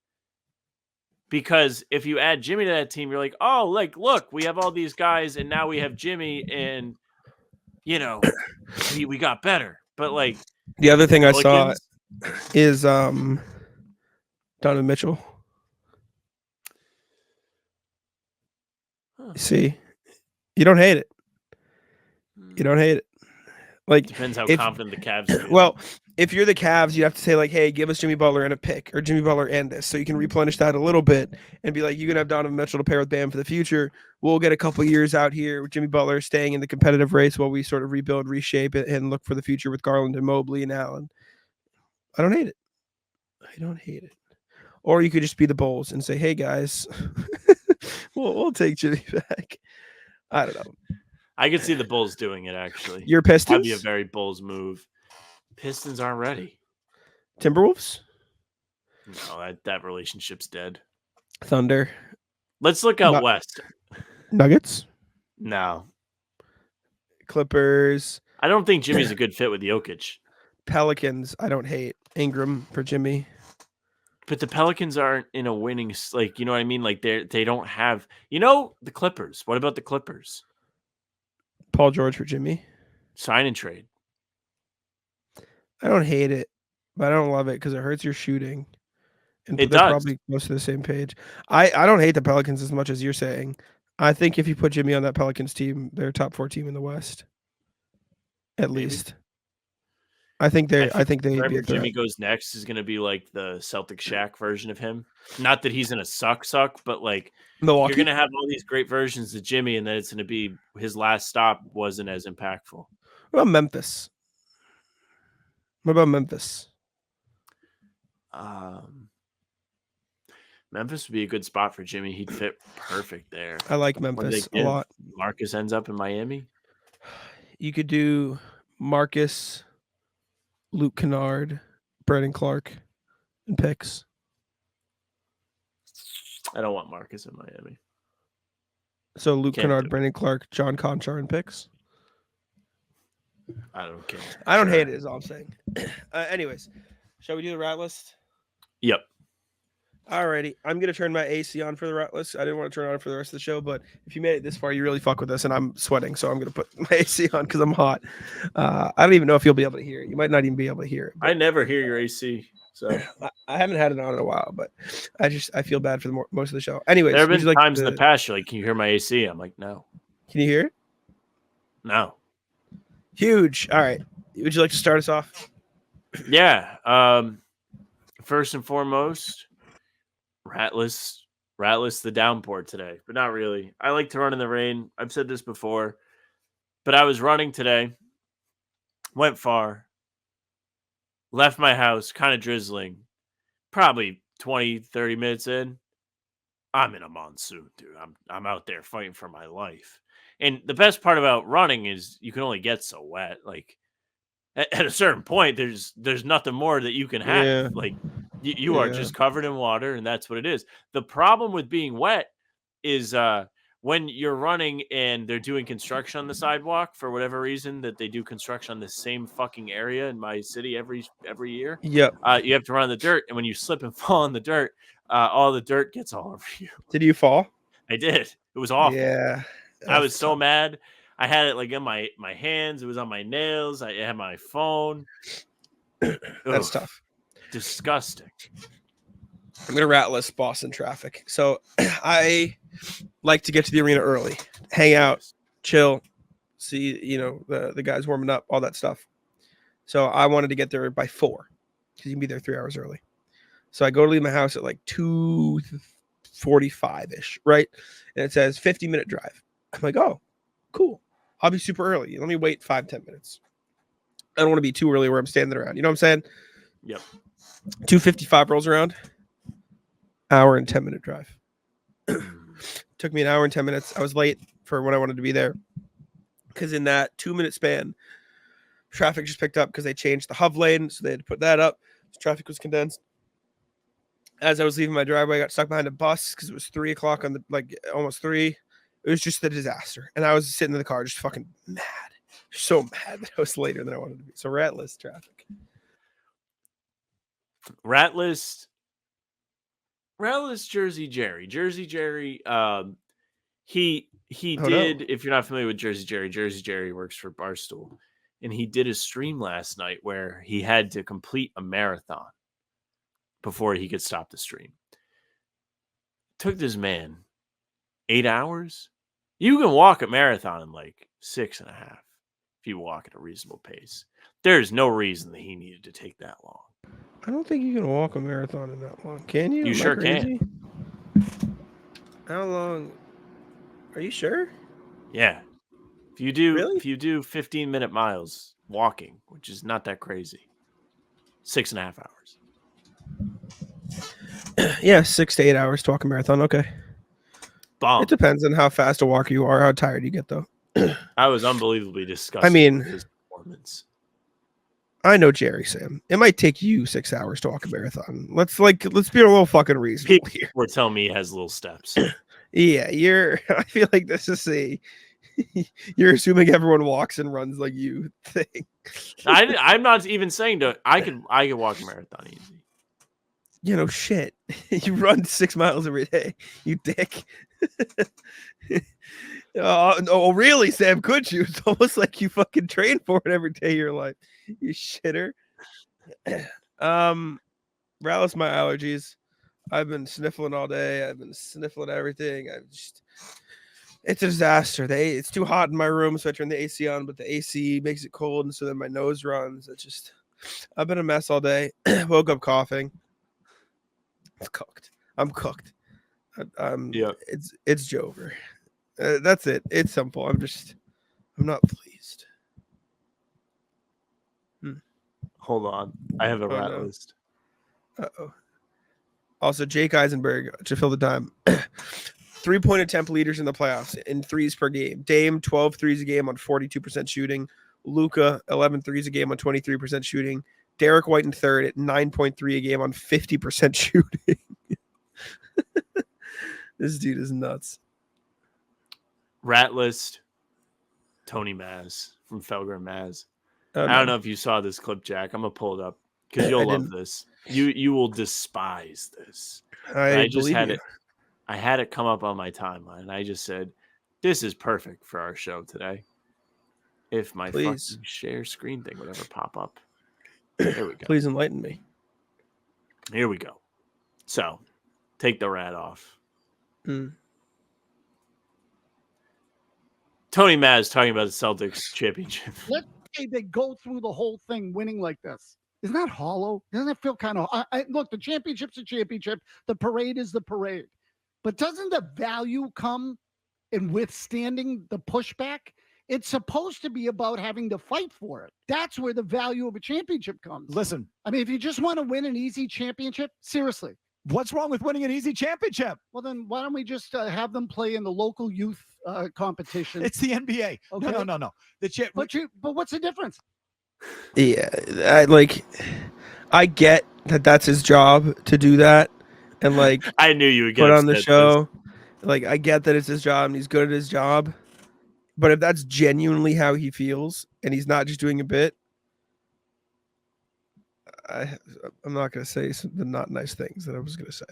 Because if you add Jimmy to that team, you're like, oh, like, look, we have all these guys, and now we have Jimmy, and, you know, we got better. But, like, the other thing I saw is Donovan Mitchell. See, you don't hate it. You don't hate it. Like, depends how confident the Cavs are. Well, if you're the Cavs, you have to say, like, hey, give us Jimmy Butler and a pick, or Jimmy Butler and this, so you can replenish that a little bit and be like, you can have Donovan Mitchell to pair with Bam for the future. We'll get a couple years out here with Jimmy Butler staying in the competitive race while we sort of rebuild, reshape it, and look for the future with Garland and Mobley and Allen. I don't hate it. I don't hate it. Or you could just be the Bulls and say, hey, guys, we'll take Jimmy back. I don't know. I could see the Bulls doing it, actually. Your Pistons? That'd be a very Bulls move. Pistons aren't ready. Timberwolves? No, that relationship's dead. Thunder? Let's look out west. Nuggets? No. Clippers? I don't think Jimmy's a good fit with Jokic. Pelicans? I don't hate. Ingram for Jimmy. But the Pelicans aren't in a winning, like, you know what I mean? Like, they don't have, the Clippers. What about the Clippers? Paul George for Jimmy. Sign and trade. I don't hate it, but I don't love it because it hurts your shooting. And it they're does. Probably close to the same page. I don't hate the Pelicans as much as you're saying. I think if you put Jimmy on that Pelicans team, they're a top 4 team in the West. At least. I think they wherever Jimmy goes next is going to be like the Celtic Shaq version of him. Not that he's going to suck, but like Milwaukee. You're going to have all these great versions of Jimmy, and then it's going to be his last stop wasn't as impactful. What about Memphis? Memphis would be a good spot for Jimmy. He'd fit perfect there. I like Memphis a lot. Marcus ends up in Miami. You could do Marcus, Luke Kennard, Brandon Clark, and picks. I don't want Marcus in Miami. So Luke Kennard, Brandon Clark, John Conchar, and picks. I don't care. I don't Sure. hate it, is all I'm saying. Anyways, shall we do the rat list? Yep. Alrighty, I'm gonna turn my AC on for the rat list. I didn't want to turn it on for the rest of the show, but if you made it this far, you really fuck with this, and I'm sweating, so I'm gonna put my AC on because I'm hot. I don't even know if you'll be able to hear it. You might not even be able to hear it. I never hear your AC. So I haven't had it on in a while, but I feel bad for most of the show. Anyways, there have would been you like times in the past you're like, can you hear my AC? I'm like, no. Can you hear it? No. Huge. All right. Would you like to start us off? Yeah. First and foremost, Ratless the downpour today, but not really. I like to run in the rain. I've said this before, but I was running today, went far, left my house, kind of drizzling, probably 20, 30 minutes in. I'm in a monsoon, dude. I'm out there fighting for my life. And the best part about running is you can only get so wet. Like at a certain point, there's nothing more that you can have. Yeah. Like you are just covered in water, and that's what it is. The problem with being wet is when you're running and they're doing construction on the sidewalk for whatever reason that they do construction on the same fucking area in my city every year. Yep. You have to run in the dirt, and when you slip and fall in the dirt, all the dirt gets all over you. Did you fall? I did. It was awful. Yeah. I was so mad. I had it like in my hands. It was on my nails. I had my phone. That's tough. Disgusting. I'm gonna rat list Boston traffic. So I like to get to the arena early, hang out, chill, see the guys warming up, all that stuff. So I wanted to get there by 4 because you can be there 3 hours early. So I go to leave my house at like 2:45 ish, right? And it says 50-minute drive. I'm like, oh, cool. I'll be super early. Let me wait 5-10 minutes. I don't want to be too early where I'm standing around. You know what I'm saying? Yep. 2:55 rolls around. Hour and 10-minute drive. Took me an hour and 10 minutes. I was late for when I wanted to be there because in that 2-minute span, traffic just picked up because they changed the HUV lane, so they had to put that up. So traffic was condensed. As I was leaving my driveway, I got stuck behind a bus because it was 3 o'clock on almost 3. It was just a disaster, and I was sitting in the car just fucking mad, so mad that I was later than I wanted to be. So rat list traffic. Rat list Jersey Jerry. He did, no. If you're not familiar with Jersey Jerry works for Barstool. And he did a stream last night where he had to complete a marathon before he could stop the stream. Took this man 8 hours. You can walk a marathon in like 6.5 if you walk at a reasonable pace. There's no reason that he needed to take that long. I don't think you can walk a marathon in that long. Can you? You sure can. How long? Are you sure? Yeah. If you do 15-minute miles walking, which is not that crazy, 6.5 hours. Yeah, 6 to 8 hours to walk a marathon. Okay. Bomb. It depends on how fast a walker you are, how tired you get, though. I was unbelievably disgusted. I mean, with his performance. I know Jerry, Sam. It might take you 6 hours to walk a marathon. Let's be a little fucking reasonable here. We're telling me he has little steps. Yeah, I feel like this is you're assuming everyone walks and runs like you thing. I'm not even saying I could walk a marathon easy. Shit. You run 6 miles every day, you dick. Oh, really, Sam? Could you? It's almost like you fucking train for it every day of your life. You shitter. Rallis my allergies. I've been sniffling all day. I've been sniffling everything. It's a disaster. It's too hot in my room, so I turn the AC on, but the AC makes it cold, and so then my nose runs. I've been a mess all day. Woke up coughing. It's cooked. I'm cooked. Yeah. It's Jover. That's it. It's simple. I'm not pleased. Hold on. I have a rat list. Uh-oh. Also, Jake Eisenberg to fill the time. 3-point attempt leaders in the playoffs in threes per game. Dame, 12 threes a game on 42% shooting. Luka, 11 threes a game on 23% shooting. Derek White in third at 9.3 a game on 50% shooting. This dude is nuts. Rat list, Tony Maz from Felger and Maz. Oh, I don't no. know if you saw this clip, Jack. I'm gonna pull it up because I you'll love didn't. this. You will despise this. But I I just believe had you. it. I had it come up on my timeline. I just said, "This is perfect for our show today." If my Please. fucking share screen thing would ever pop up. There we go. Please enlighten me. Here we go. So, take the rat off. Mm. Tony Maz talking about the Celtics championship. Let's say they go through the whole thing winning like this. Isn't that hollow? Doesn't it feel kind of look, the championship's a championship. The parade is the parade. But doesn't the value come in withstanding the pushback? It's supposed to be about having to fight for it. That's where the value of a championship comes. Listen, I mean, if you just want to win an easy championship, seriously. what's wrong with winning an easy championship? Well, then why don't we just have them play in the local youth competition? It's the NBA. Okay. No. But what's the difference? Yeah, I get that that's his job to do that, and like I knew you would get put on the upset show. Like, I get that it's his job and he's good at his job, but if that's genuinely how he feels and he's not just doing a bit, I'm not gonna say the not nice things that I was gonna say.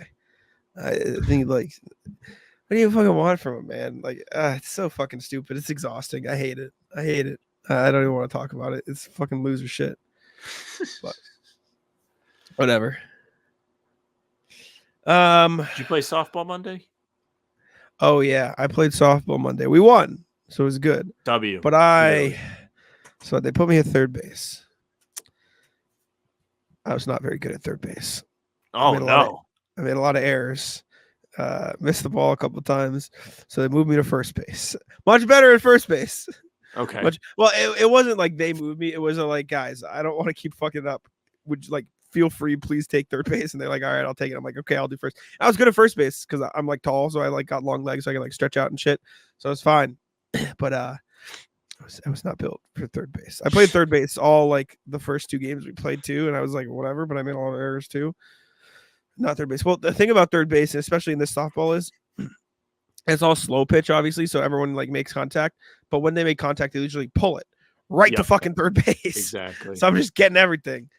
I think like, what do you fucking want from him, man? Like, it's so fucking stupid. It's exhausting. I hate it. I don't even want to talk about it. It's fucking loser shit. But whatever. Did you play softball Monday? Oh yeah, I played softball Monday. We won, so it was good. W. But so they put me at third base. I was not very good at third base. Oh no. I made a lot of errors. Missed the ball a couple of times, so they moved me to first base. Much better at first base. Okay. It wasn't like they moved me. It was like, guys, I don't want to keep fucking up. Would you feel free, please take third base? And they're like, all right, I'll take it. I'm like, okay, I'll do first. I was good at first base because I'm like tall, so I got long legs, so I can stretch out and shit. So it's fine. But I was not built for third base. I played third base all the first 2 games we played too, and I was like, whatever. But I made a lot of errors too. Not third base. Well, the thing about third base, and especially in this softball, is it's all slow pitch, obviously, so everyone makes contact. But when they make contact, they usually pull it right to fucking third base. Exactly. So I'm just getting everything.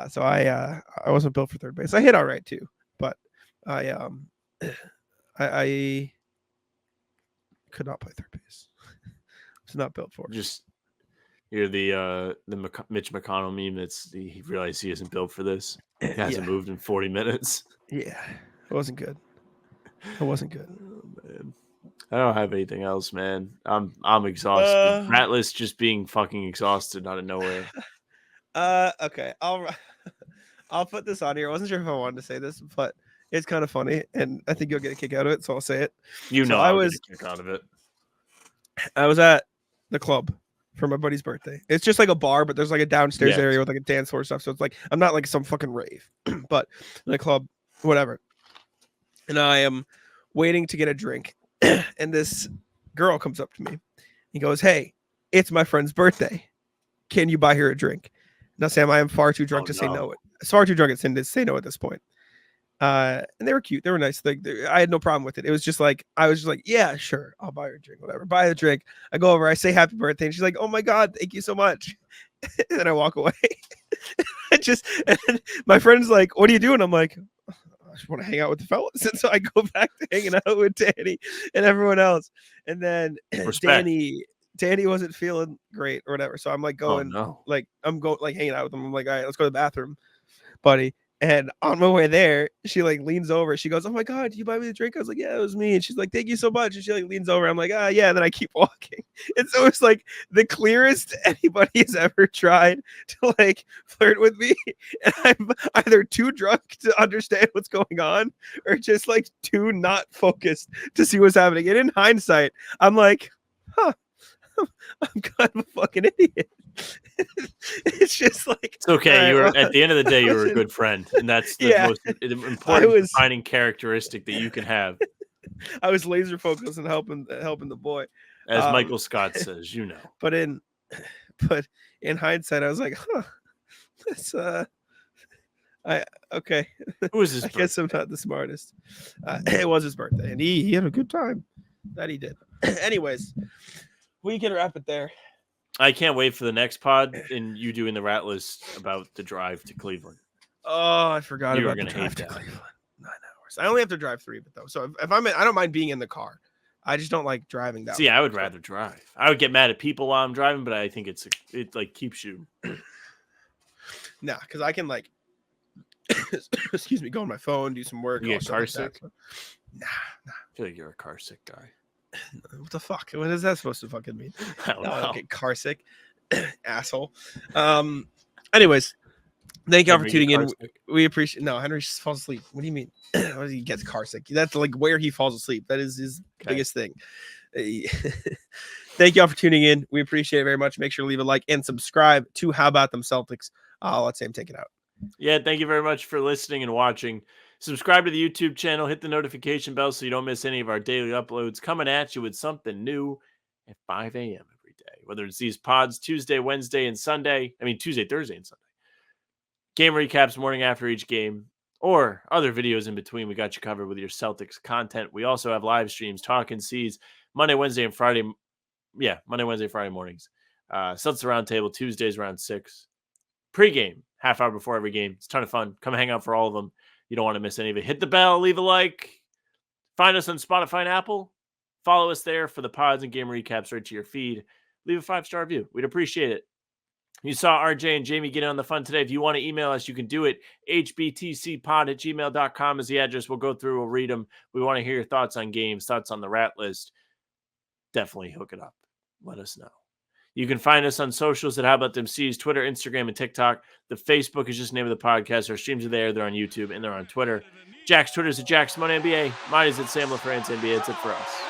So I wasn't built for third base. I hit all right too, but I could not play third base. It's not built for it. Just you're the Mitch McConnell meme. He realized he isn't built for this. He hasn't moved in 40 minutes. Yeah, it wasn't good. It wasn't good. Oh, man. I don't have anything else, man. I'm exhausted. Ratless just being fucking exhausted out of nowhere. Okay. I'll put this on here. I wasn't sure if I wanted to say this, but it's kind of funny, and I think you'll get a kick out of it, so I'll say it. I was get a kick out of it. I was at the club for my buddy's birthday. It's just like a bar, but there's a downstairs area with a dance floor stuff. So it's I'm not some fucking rave, but in a club, whatever. And I am waiting to get a drink, and this girl comes up to me. He goes, "Hey, it's my friend's birthday. Can you buy her a drink?" Now, Sam, I am far too drunk to say no. Far too drunk to say no at this point. And they were cute. They were nice. I had no problem with it. It was just I was just yeah, sure. I'll buy her a drink, whatever. Buy the drink. I go over, I say happy birthday. And she's like, oh my God, thank you so much. And then I walk away. And my friend's like, what are you doing? I'm like, I just want to hang out with the fellas. And so I go back to hanging out with Danny and everyone else. And then Danny wasn't feeling great or whatever. So I'm going, I'm going hanging out with him. I'm like, all right, let's go to the bathroom, buddy. And on my way there, she leans over. She goes, oh my God, did you buy me the drink? I was like, yeah, it was me. And she's like, thank you so much. And she leans over. I'm like, yeah. And then I keep walking. And so it's the clearest anybody has ever tried to flirt with me. And I'm either too drunk to understand what's going on or just too not focused to see what's happening. And in hindsight, I'm like, huh, I'm kind of a fucking idiot. It's just it's okay. You were at the end of the day, you were a good friend, and that's the most important defining characteristic that you can have. I was laser focused on helping the boy, as Michael Scott says. But in hindsight, I was like, huh, that's okay. Who was his? I guess I'm not the smartest. It was his birthday, and he had a good time. That he did. Anyways, we can wrap it there. I can't wait for the next pod and you doing the rat list about the drive to Cleveland. Oh, I forgot You were about the gonna drive hate to that. Cleveland. 9 hours. I only have to drive 3 of it though. So if I'm in, I don't mind being in the car. I just don't like driving that. See, I would rather drive. I would get mad at people while I'm driving, but I think it like keeps you. Nah, because I can like, excuse me, go on my phone, do some work. You all get stuff car like that. sick? So- Nah, I feel like you're a car sick guy. what the fuck? What is that supposed to fucking mean? I don't No, I know. don't get car sick, asshole. Anyways, thank y'all for Henry get tuning car in. sick? We appreciate. No, Henry just falls asleep. What do you mean? What does he gets car sick? That's like where he falls asleep. That is his Okay. biggest thing. Thank y'all for tuning in. We appreciate it very much. Make sure to leave a like and subscribe to How About Them Celtics. Let's say him take it out. Yeah, thank you very much for listening and watching. Subscribe to the YouTube channel, hit the notification bell so you don't miss any of our daily uploads. Coming at you with something new at 5 a.m. every day, whether it's these pods Tuesday, Wednesday, and Sunday. Tuesday, Thursday, and Sunday. Game recaps morning after each game, or other videos in between. We got you covered with your Celtics content. We also have live streams, Talking Seas, Monday, Wednesday, and Friday. Yeah, Monday, Wednesday, Friday mornings. Celtics Roundtable, Tuesdays around 6. Pre-game, half hour before every game. It's a ton of fun. Come hang out for all of them. You don't want to miss any of it. Hit the bell, leave a like. Find us on Spotify and Apple. Follow us there for the pods and game recaps right to your feed. Leave a 5-star review. We'd appreciate it. You saw RJ and Jamie get in on the fun today. If you want to email us, you can do it. hbtcpod@gmail.com is the address. We'll go through, we'll read them. We want to hear your thoughts on games, thoughts on the rat list. Definitely hook it up. Let us know. You can find us on socials at How About Them C's, Twitter, Instagram, and TikTok. The Facebook is just the name of the podcast. Our streams are there. They're on YouTube, and they're on Twitter. Jack's Twitter is at JackSimoneNBA. Mine is at Sam LaFrance NBA. It's it for us.